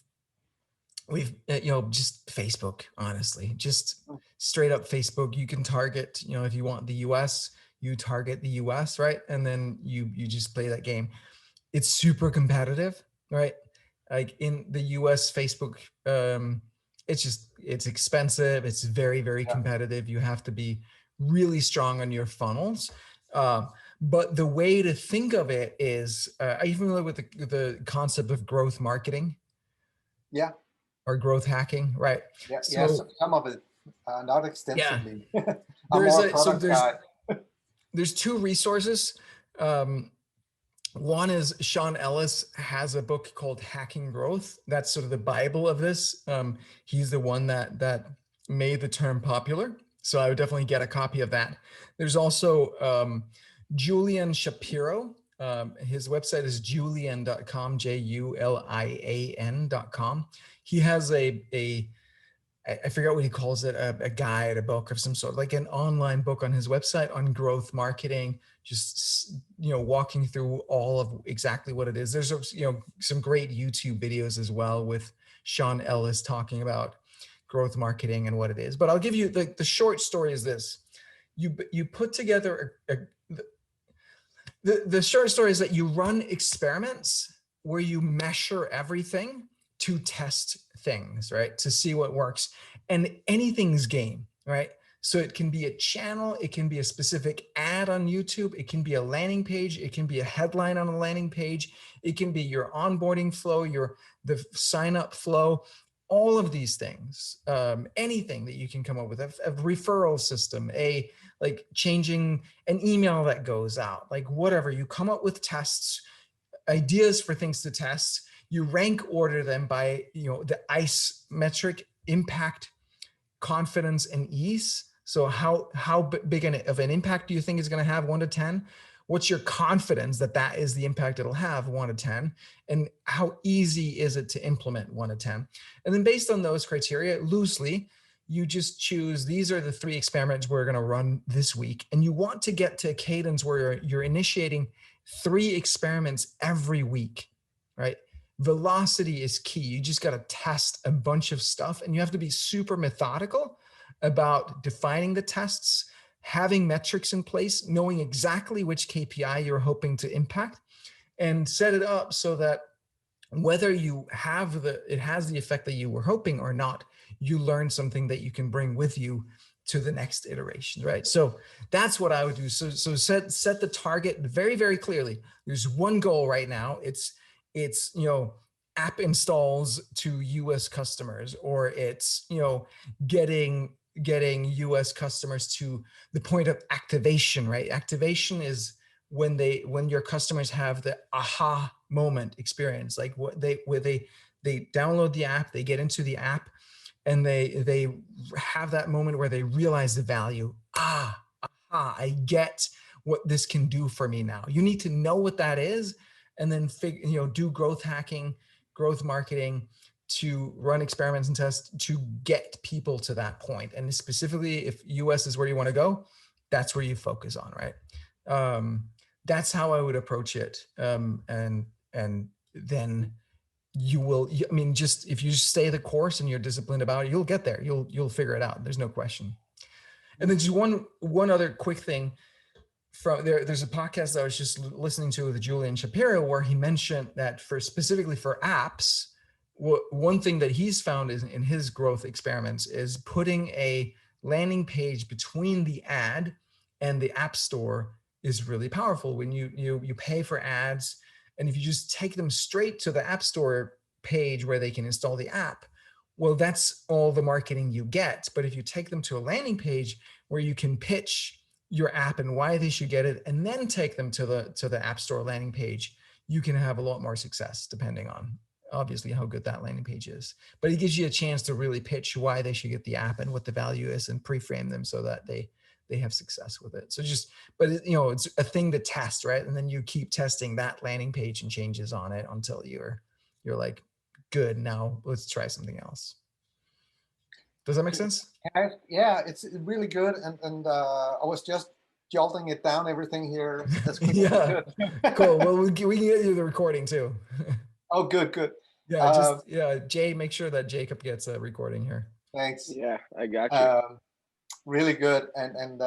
S2: you know, just Facebook, honestly, just straight up Facebook. You can target, you know, if you want the US, you target the US, right? And then you just play that game. It's super competitive, right? Like in the US Facebook, it's expensive. It's very, very competitive. You have to be really strong on your funnels. But the way to think of it is, are you familiar with the concept of growth marketing?
S8: Yeah.
S2: Or growth hacking, right?
S8: Yeah.
S2: So,
S8: yes, some of it, not extensively.
S2: Yeah.
S8: I'm more a product guy.
S2: There's 2 resources. One is Sean Ellis has a book called Hacking Growth. That's sort of the Bible of this. He's the one that made the term popular. So I would definitely get a copy of that. There's also Julian Shapiro. His website is julian.com, Julian.com. He has a I forget what he calls it, a guide, a book of some sort, like an online book on his website on growth marketing, just, walking through all of exactly what it is. There's, some great YouTube videos as well with Sean Ellis talking about growth marketing and what it is. But I'll give you the short story is this. You put together the short story is that you run experiments where you measure everything to test things, right? To see what works. And anything's game, right? So it can be a channel, it can be a specific ad on YouTube, it can be a landing page, it can be a headline on a landing page, it can be your onboarding flow, the sign up flow, all of these things, anything that you can come up with, a referral system, like changing an email that goes out, like whatever, you come up with tests, ideas for things to test, you rank order them by, the ICE metric, impact, confidence, and ease. So how big of an impact do you think is going to have, 1 to 10? What's your confidence that is the impact it'll have, 1 to 10? And how easy is it to implement, 1 to 10? And then based on those criteria, loosely, you just choose, these are the 3 experiments we're going to run this week. And you want to get to a cadence where you're initiating 3 experiments every week, right? Velocity is key. You just got to test a bunch of stuff, and you have to be super methodical about defining the tests, having metrics in place, knowing exactly which KPI you're hoping to impact, and set it up so that whether it has the effect that you were hoping or not, you learn something that you can bring with you to the next iteration, right? So that's what I would do. So set the target very, very clearly. There's one goal right now. It's app installs to US customers, or it's, getting US customers to the point of activation, right? Activation is when your customers have the aha moment experience, like where they download the app, they get into the app, and they have that moment where they realize the value. I get what this can do for me now. You need to know what that is, and then do growth hacking, growth marketing, to run experiments and tests to get people to that point. And specifically, if US is where you want to go, that's where you focus on, right? That's how I would approach it. And then you will, just if you stay the course and you're disciplined about it, you'll get there. You'll figure it out. There's no question. And then just one other quick thing. There's a podcast I was just listening to with Julian Shapiro, where he mentioned that specifically for apps, one thing that he's found is in his growth experiments is putting a landing page between the ad and the app store is really powerful. When you pay for ads, and if you just take them straight to the app store page where they can install the app, well, that's all the marketing you get. But if you take them to a landing page where you can pitch your app and why they should get it, and then take them to the app store landing page, you can have a lot more success, depending on obviously how good that landing page is. But it gives you a chance to really pitch why they should get the app and what the value is, and pre-frame them so that they have success with it. So it's a thing to test, right? And then you keep testing that landing page and changes on it until you're like, good, now let's try something else. Does that make sense?
S8: Yeah, it's really good. And I was just jolting it down, everything here. That's
S2: yeah, cool. Well, we can get you the recording too.
S8: Oh, good.
S2: Yeah, Jay, make sure that Jacob gets a recording here.
S8: Thanks.
S4: Yeah, I got you.
S8: Really good. And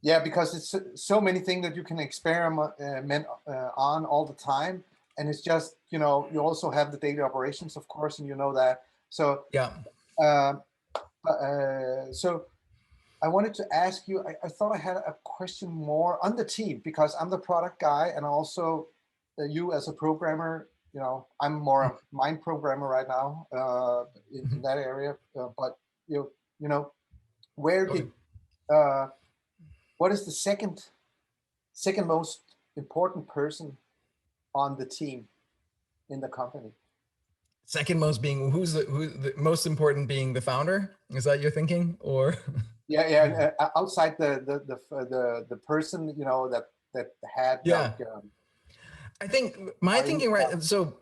S8: yeah, because it's so many things that you can experiment on all the time. And it's just, you also have the daily operations, of course, and you know that. So
S2: yeah.
S8: So I wanted to ask you, I thought I had a question more on the team, because I'm the product guy, and also you as a programmer, I'm more a mind programmer right now in that area. But where did what is the second most important person on the team in the company?
S2: Second most being who's the most important being the founder? Is that your thinking, or?
S8: Yeah. Outside the person that had.
S2: Yeah. I think my thinking, right? So,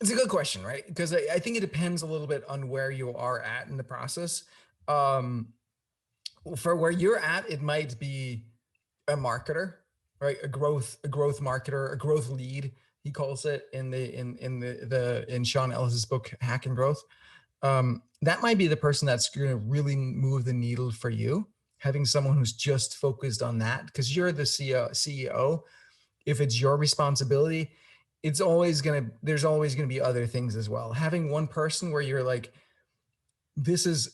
S2: It's a good question, right? Because I think it depends a little bit on where you are at in the process. For where you're at, it might be a marketer, right? A growth marketer, a growth lead, he calls it in Sean Ellis's book, Hack and Growth. That might be the person that's going to really move the needle for you. Having someone who's just focused on that, because you're the CEO. If it's your responsibility, there's always going to be other things as well. Having one person where you're like, this is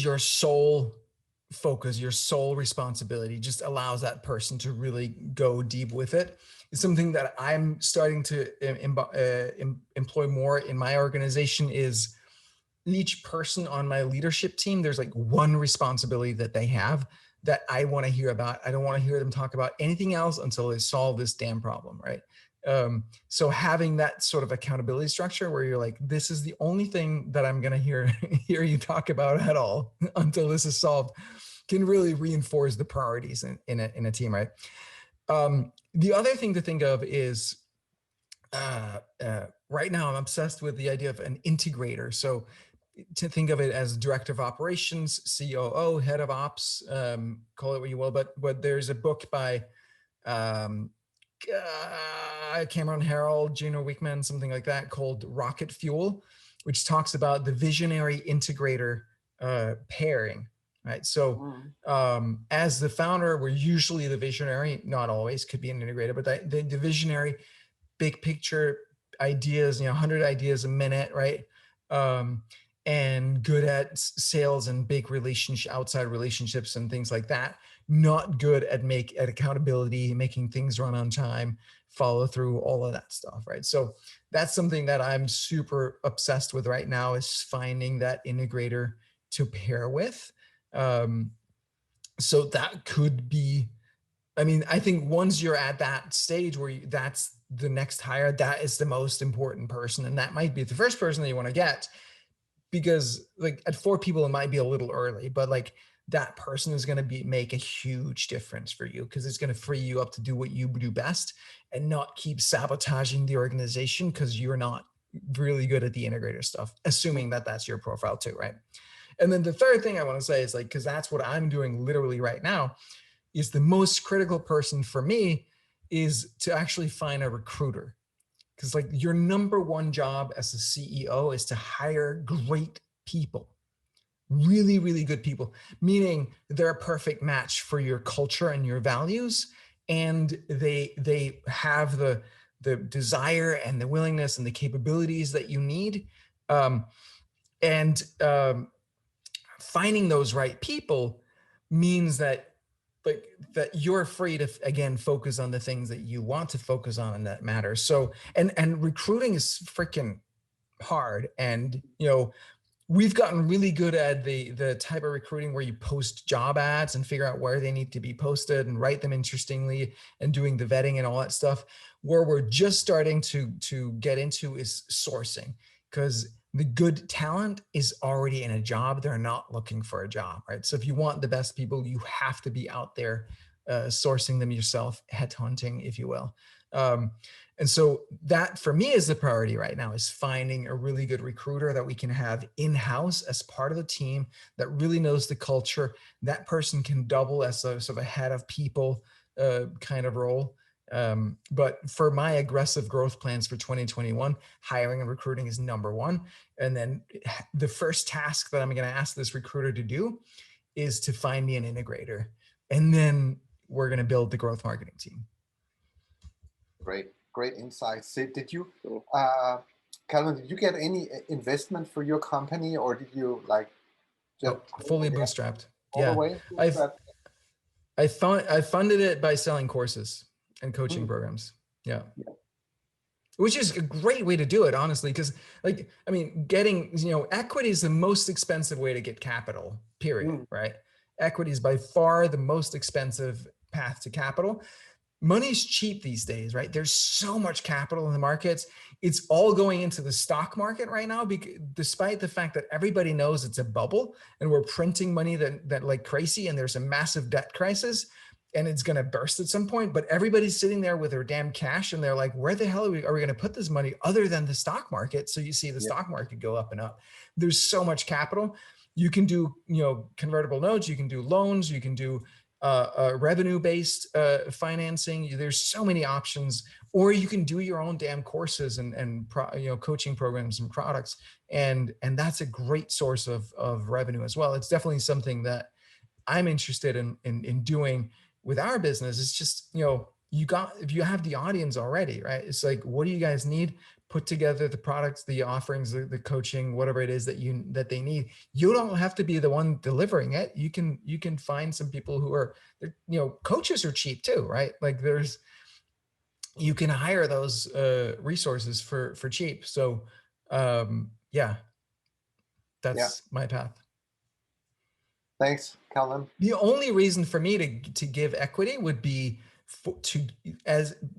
S2: your sole focus, your sole responsibility, just allows that person to really go deep with it. It's something that I'm starting to employ more in my organization. Is each person on my leadership team, there's like one responsibility that they have that I want to hear about. I don't want to hear them talk about anything else until they solve this damn problem, right? So having that sort of accountability structure where you're like, this is the only thing that I'm going to hear you talk about at all until this is solved, can really reinforce the priorities in a team, right? The other thing to think of is right now I'm obsessed with the idea of an integrator. So to think of it as director of operations, COO, head of ops, call it what you will, but there's a book by Cameron Herold, Gino Wickman, something like that, called Rocket Fuel, which talks about the visionary integrator pairing, right? So as the founder, we're usually the visionary, not always, could be an integrator, but the visionary, big picture ideas, 100 ideas a minute, right? And good at sales and big outside relationships and things like that. Not good at accountability, making things run on time, follow through, all of that stuff, right? So that's something that I'm super obsessed with right now, is finding that integrator to pair with. So that could be, I think once you're at that stage where that's the next hire, that is the most important person. And that might be the first person that you want to get, because like at 4 people, it might be a little early, but like that person is going to make a huge difference for you, because it's going to free you up to do what you do best and not keep sabotaging the organization because you're not really good at the integrator stuff, assuming that that's your profile too, right? And then the third thing I want to say is like, because that's what I'm doing literally right now, is the most critical person for me is to actually find a recruiter. Because like your number one job as a CEO is to hire great people, really, really good people, meaning they're a perfect match for your culture and your values. And they have the desire and the willingness and the capabilities that you need. Finding those right people means that that you're free to, again, focus on the things that you want to focus on and that matters. So, and recruiting is freaking hard. And, we've gotten really good at the type of recruiting where you post job ads and figure out where they need to be posted and write them interestingly and doing the vetting and all that stuff. Where we're just starting to get into is sourcing, because the good talent is already in a job. They're not looking for a job, right? So if you want the best people, you have to be out there sourcing them yourself, headhunting, if you will. And so that for me is the priority right now, is finding a really good recruiter that we can have in-house as part of the team that really knows the culture. That person can double as a sort of a head of people kind of role. But for my aggressive growth plans for 2021, hiring and recruiting is number one. And then the first task that I'm going to ask this recruiter to do is to find me an integrator. And then we're going to build the growth marketing team.
S8: Great insights. Did you, Calvin, did you get any investment for your company, or did you just
S2: fully bootstrapped?
S8: All the way?
S2: I funded it by selling courses and coaching programs. Yeah. Which is a great way to do it, honestly, because getting, equity is the most expensive way to get capital, period, right? Equity is by far the most expensive path to capital. Money's cheap these days, right? There's so much capital in the markets. It's all going into the stock market right now, despite the fact that everybody knows it's a bubble and we're printing money that like crazy and there's a massive debt crisis. and it's going to burst at some point, but everybody's sitting there with their damn cash and they're like, where the hell are we going to put this money other than the stock market? So you see the stock market go up and up. There's so much capital. You can do, convertible notes, you can do loans, you can do revenue-based financing. There's so many options, or you can do your own damn courses and coaching programs and products. And that's a great source of revenue as well. It's definitely something that I'm interested in doing with our business. It's just, if you have the audience already, right? It's like, what do you guys need? Put together the products, the offerings, the coaching, whatever it is that they need. You don't have to be the one delivering it. You can find some people who are, coaches are cheap too, right? Like you can hire those resources for cheap. So that's my path.
S8: Thanks, Calvin.
S2: The only reason for me to give equity would be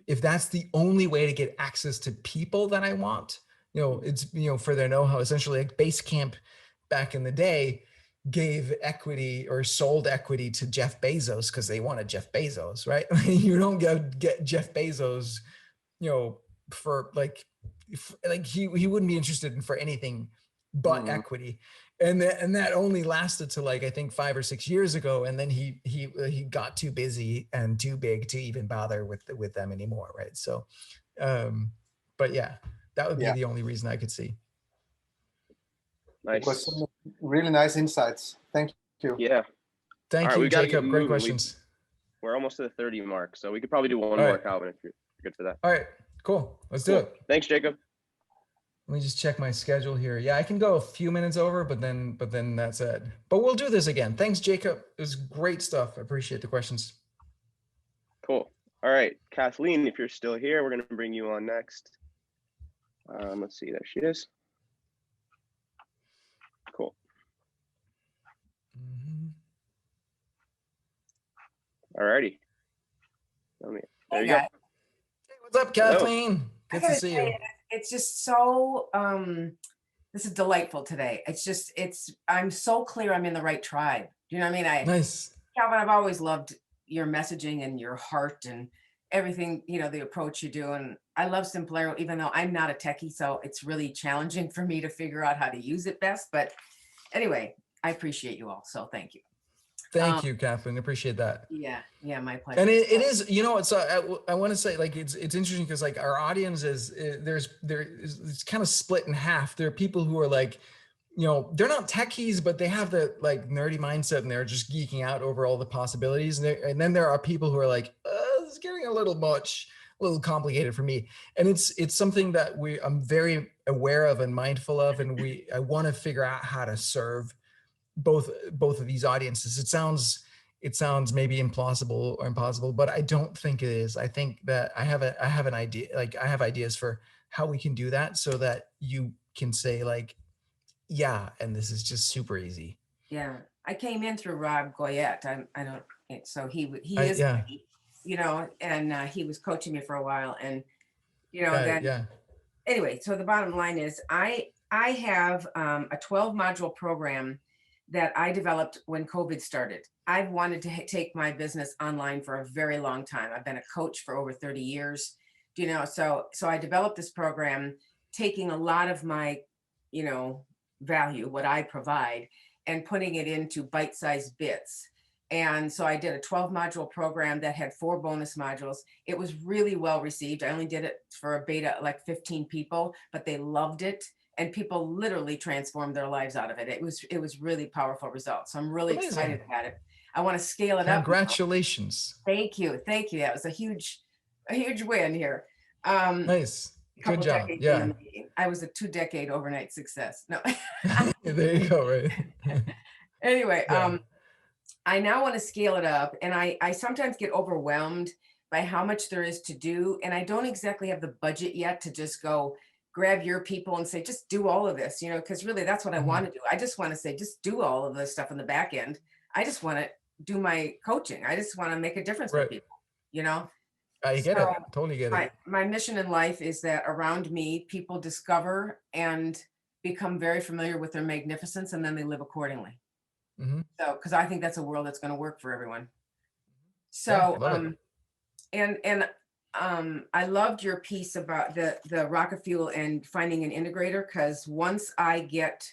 S2: if that's the only way to get access to people that I want. It's for their know-how. Essentially, like Basecamp back in the day gave equity or sold equity to Jeff Bezos because they wanted Jeff Bezos, right? You don't get Jeff Bezos, for like he wouldn't be interested in for anything but equity. And that only lasted to like, I think 5 or 6 years ago. And then he got too busy and too big to even bother with them anymore. Right. So, but yeah, that would be the only reason I could see.
S4: Nice.
S8: It was some really nice insights. Thank you.
S4: Yeah.
S2: Thank you, Jacob. Great questions.
S4: We're almost to the 30 mark, so we could probably do one more, Calvin, if you're good for that.
S2: All right, cool. Let's do it.
S4: Thanks, Jacob.
S2: Let me just check my schedule here. Yeah, I can go a few minutes over, but then that's it. But we'll do this again. Thanks, Jacob. It was great stuff. I appreciate the questions.
S4: Cool. All right, Kathleen, if you're still here, we're going to bring you on next. Let's see. There she is. Cool. All righty. There you go.
S1: Hey,
S2: what's up, Kathleen? Good to see you.
S1: It's just so this is delightful today. I'm so clear I'm in the right tribe. Do you know what I mean?
S2: Nice.
S1: Calvin, I've always loved your messaging and your heart and everything, the approach you do. And I love Simplero, even though I'm not a techie, so it's really challenging for me to figure out how to use it best. But anyway, I appreciate you all. So thank you.
S2: Thank you, Kathleen. Appreciate that.
S1: Yeah, my pleasure.
S2: And it is, it's I want to say, like, it's interesting because like our audience is it's kind of split in half. There are people who are like, they're not techies, but they have the like nerdy mindset and they're just geeking out over all the possibilities. And then there are people who are like, it's getting a little complicated for me. And it's something that I'm very aware of and mindful of, and I want to figure out how to serve both of these audiences. It sounds maybe implausible or impossible, but I don't think it is. I think that I have an idea, like I have ideas for how we can do that so that you can say like, yeah, and this is just super easy.
S1: Yeah, I came in through Rob Goyette. So he is, and he was coaching me for a while, and anyway, so the bottom line is I have a 12 module program that I developed when COVID started. I've wanted to take my business online for a very long time. I've been a coach for over 30 years, so I developed this program, taking a lot of my, value, what I provide, and putting it into bite-sized bits. And so I did a 12 module program that had 4 bonus modules. It was really well received. I only did it for a beta, like 15 people, but they loved it. And people literally transformed their lives out of it. It was really powerful results. So I'm really excited about it. I want to scale it up.
S2: Congratulations.
S1: Thank you. That was a huge win here.
S2: Nice. Good job. Yeah.
S1: I was a 2-decade overnight success. No.
S2: There you go. Right.
S1: Anyway, I now want to scale it up, and I sometimes get overwhelmed by how much there is to do, and I don't exactly have the budget yet to just go grab your people and say, just do all of this, because really that's what I want to do. I just want to say, just do all of this stuff in the back end. I just want to do my coaching. I just want to make a difference for people,
S2: I get it. Totally get it.
S1: My mission in life is that around me, people discover and become very familiar with their magnificence, and then they live accordingly. So, because I think that's a world that's going to work for everyone. So,
S2: love it.
S1: I loved your piece about the rocket fuel and finding an integrator, because once I get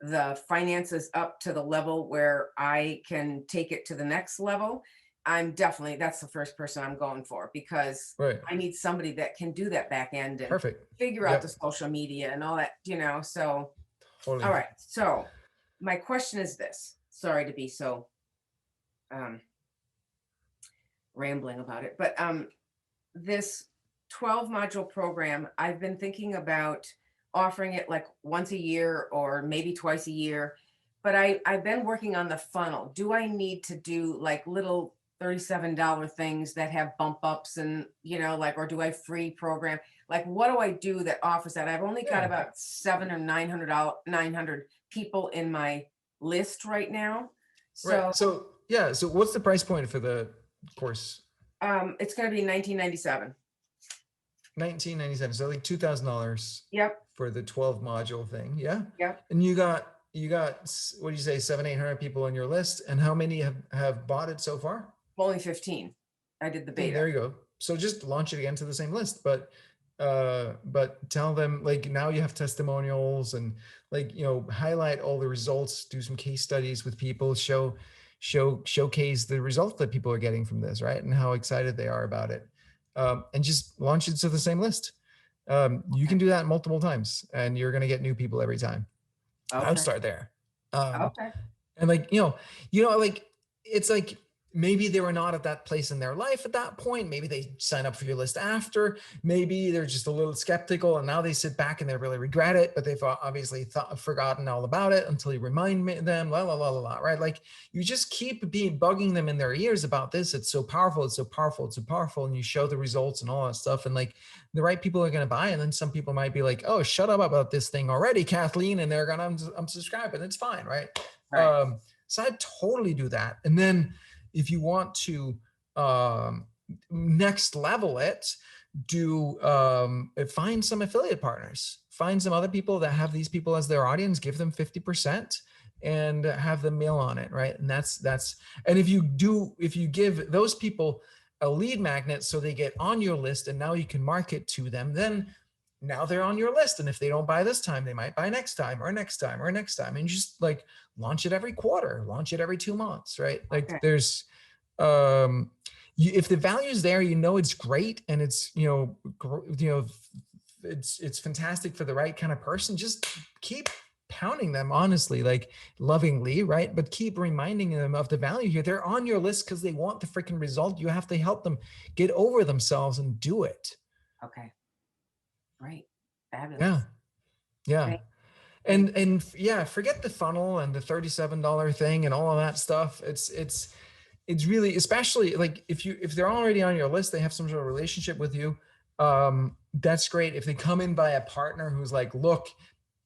S1: the finances up to the level where I can take it to the next level, that's the first person I'm going for, because
S2: Right.
S1: I need somebody that can do that back end and
S2: Perfect.
S1: figure out
S2: Yep.
S1: the social media and all that, so.
S2: Totally.
S1: All right. So my question is this, sorry to be so rambling about it, but this 12 module program, I've been thinking about offering it like once a year or maybe twice a year, but I've been working on the funnel. Do I need to do like little $37 things that have bump ups and, or do I free program? Like, what do I do that offers that? I've only got
S2: Yeah.
S1: about 700 or 900 people in my list right now. So,
S2: Right. So yeah. So what's the price point for the course?
S1: it's going to be $19.97.
S2: $19.97. So like $2,000
S1: Yep.
S2: for the 12 module thing. Yeah.
S1: Yep.
S2: And you got, what do you say, 700-800 people on your list? And how many have bought it so far?
S1: Only 15. I did the
S2: Okay,
S1: beta.
S2: there you go. So just launch it again to the same list, but tell them, like, now you have testimonials and, like, highlight all the results, do some case studies with people, showcase the results that people are getting from this, right? And how excited they are about it. And just launch it to the same list. You can do that multiple times and you're going to get new people every time. I would
S1: Okay.
S2: start there.
S1: Okay.
S2: And like, like, it's like, maybe they were not at that place in their life at that point. Maybe they sign up for your list after. Maybe they're just a little skeptical and now they sit back and they really regret it, but they've obviously forgotten all about it until you remind them, right? Like, you just keep bugging them in their ears about this. It's so powerful. It's so powerful. It's so powerful. And you show the results and all that stuff. And like, the right people are going to buy. And then some people might be like, oh, shut up about this thing already, Kathleen. And they're going to unsubscribe, and it's fine. Right.
S1: Right.
S2: So I totally do that. And then if you want to next level it, find some affiliate partners, find some other people that have these people as their audience, give them 50% and have them mail on it, right? And and if you give those people a lead magnet so they get on your list and now you can market to them, then now they're on your list. And if they don't buy this time, they might buy next time or next time or next time. And you just like launch it every quarter, launch it every 2 months, right? Like,
S1: Okay.
S2: there's, if the value is there, it's great. And it's, it's fantastic for the right kind of person. Just keep pounding them, honestly, like lovingly, right? But keep reminding them of the value here. They're on your list because they want the freaking result. You have to help them get over themselves and do it.
S1: Okay. Right. Fabulous.
S2: Yeah. Yeah.
S1: Okay.
S2: And yeah, forget the funnel and the $37 thing and all of that stuff. It's really, especially like if they're already on your list, they have some sort of relationship with you. That's great. If they come in by a partner who's like, look,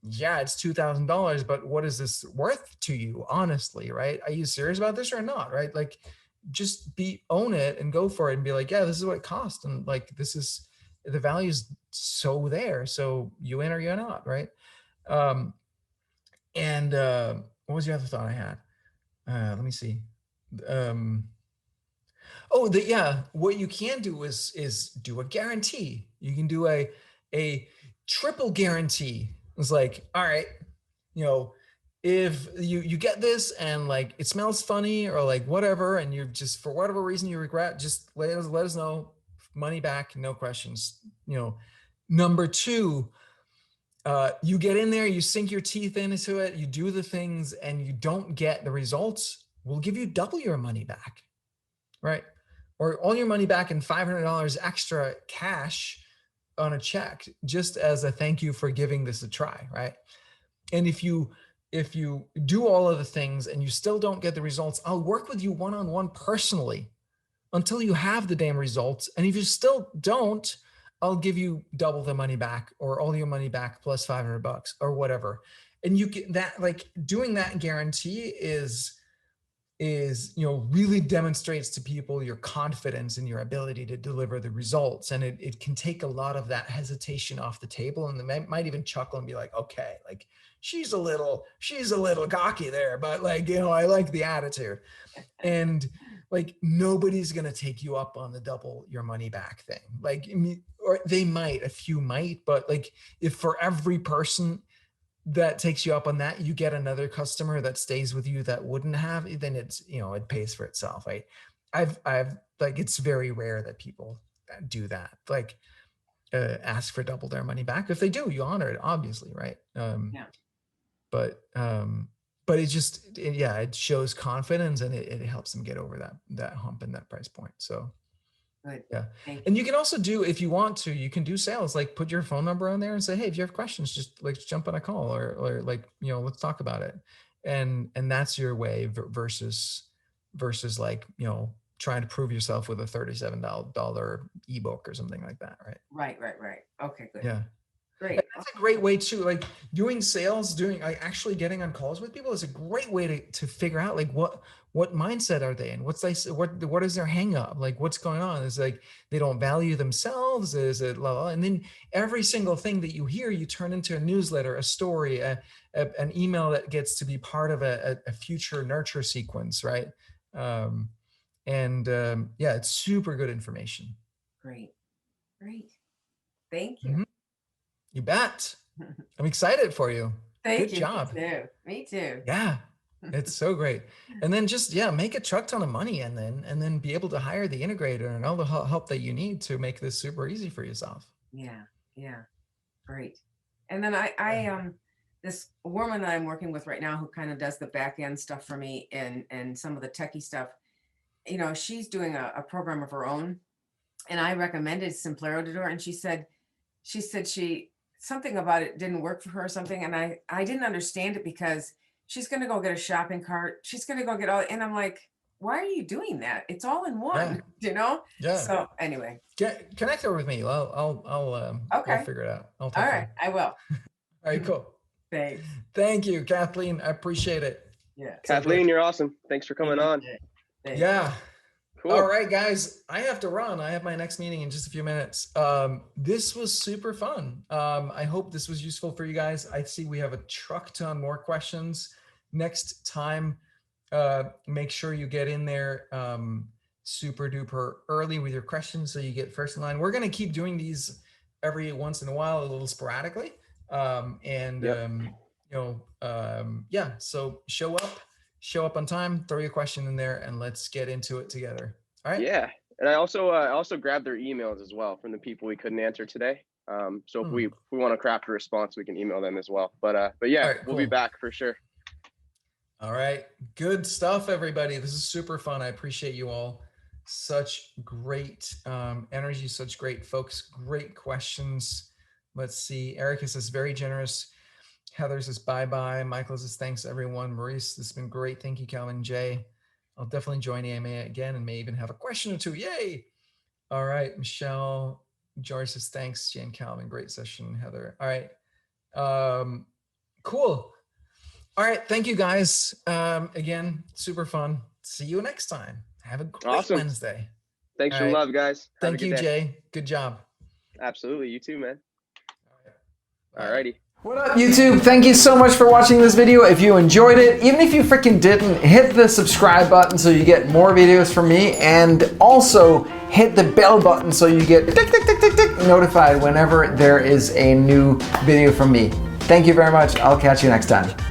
S2: yeah, it's $2,000, but what is this worth to you? Honestly, right? Are you serious about this or not? Right? Like, just own it and go for it and be like, yeah, this is what it costs. And like, the value is so there. So you in or you're not, right? What was the other thought I had? Let me see. What you can do is do a guarantee. You can do a triple guarantee. It's like, all right, if you get this and like it smells funny or like whatever, and you're just, for whatever reason you regret, just let us know. Money back, no questions. Number 2, you get in there, you sink your teeth into it, you do the things and you don't get the results, we'll give you double your money back, right? Or all your money back and $500 extra cash on a check, just as a thank you for giving this a try, right? And if you do all of the things and you still don't get the results, I'll work with you one-on-one personally until you have the damn results. And if you still don't, I'll give you double the money back or all your money back plus $500 or whatever. And you get that, like, doing that guarantee is really demonstrates to people your confidence in your ability to deliver the results. And it can take a lot of that hesitation off the table. And they might even chuckle and be like, okay, like she's a little cocky there, but like, I like the attitude. And like nobody's going to take you up on the double your money back thing. Like, I mean, or they might, a few might, but like if for every person that takes you up on that, you get another customer that stays with you that wouldn't have, then it's, you know, it pays for itself. I've like, it's very rare that people do that. Like, ask for double their money back. If they do, you honor it, obviously, right? But it just, it shows confidence, and it helps them get over that hump and that price point. So
S1: Good.
S2: yeah. And you can also do, if you want to, you can do sales, like put your phone number on there and say, hey, if you have questions, just like jump on a call, or like, you know, let's talk about it. And that's your way versus like, you know, trying to prove yourself with a $37 ebook or something like that. Right.
S1: Right. Okay, good.
S2: Yeah.
S1: Great.
S2: And that's a great way too. Like doing sales, like actually getting on calls with people is a great way to figure out like what mindset are they in? What is their hang up? Like what's going on? Is like they don't value themselves? Is it blah, blah? And then every single thing that you hear, you turn into a newsletter, a story, an email that gets to be part of a future nurture sequence, right? It's super good information.
S1: Great. Thank you.
S2: Mm-hmm. You bet. I'm excited for you.
S1: Thank you.
S2: Good job.
S1: Me too.
S2: Yeah, it's so great. And then just, make a truck ton of money and then be able to hire the integrator and all the help that you need to make this super easy for yourself.
S1: Yeah. Great. And then I this woman that I'm working with right now who kind of does the back end stuff for me and some of the techie stuff, you know, she's doing a program of her own, and I recommended Simplero to her, and she said something about it didn't work for her or something. And I didn't understand it, because she's going to go get a shopping cart. She's going to go get all, and I'm like, why are you doing that? It's all in one, you know?
S2: Yeah.
S1: So anyway,
S2: connect her with me. I'll figure it out.
S1: All right. I will.
S2: All right, cool.
S1: Thanks.
S2: Thank you, Kathleen. I appreciate it.
S1: Yeah.
S4: Kathleen, you're awesome. Thanks for coming on.
S1: Thanks.
S2: Yeah.
S4: Cool.
S2: All right, guys, I have to run. I have my next meeting in just a few minutes. This was super fun. I hope this was useful for you guys. I see we have a truck ton more questions. Next time, make sure you get in there super duper early with your questions so you get first in line. We're going to keep doing these every once in a while, a little sporadically. So show up on time, throw your question in there, and let's get into it together. All right.
S4: Yeah. And I also grabbed their emails as well from the people we couldn't answer today. So if we want to craft a response, we can email them as well. But yeah, right, we'll be back for sure.
S2: All right. Good stuff, everybody. This is super fun. I appreciate you all. Such great energy, such great folks, great questions. Let's see. Erica says very generous. Heather says bye-bye. Michael says thanks, everyone. Maurice, this has been great. Thank you, Calvin. Jay, I'll definitely join AMA again and may even have a question or two. Yay. All right, Michelle. George says thanks, Jay and Calvin. Great session, Heather. All right. Cool. All right. Thank you, guys. Again, super fun. See you next time. Have a great Wednesday.
S4: Thanks for love, guys.
S2: Thank you, Jay. Good job.
S4: Absolutely. You too, man. All righty.
S3: What up, YouTube? Thank you so much for watching this video. If you enjoyed it, even if you freaking didn't, hit the subscribe button so you get more videos from me, and also hit the bell button so you get tick, tick, tick, tick, tick, notified whenever there is a new video from me. Thank you very much. I'll catch you next time.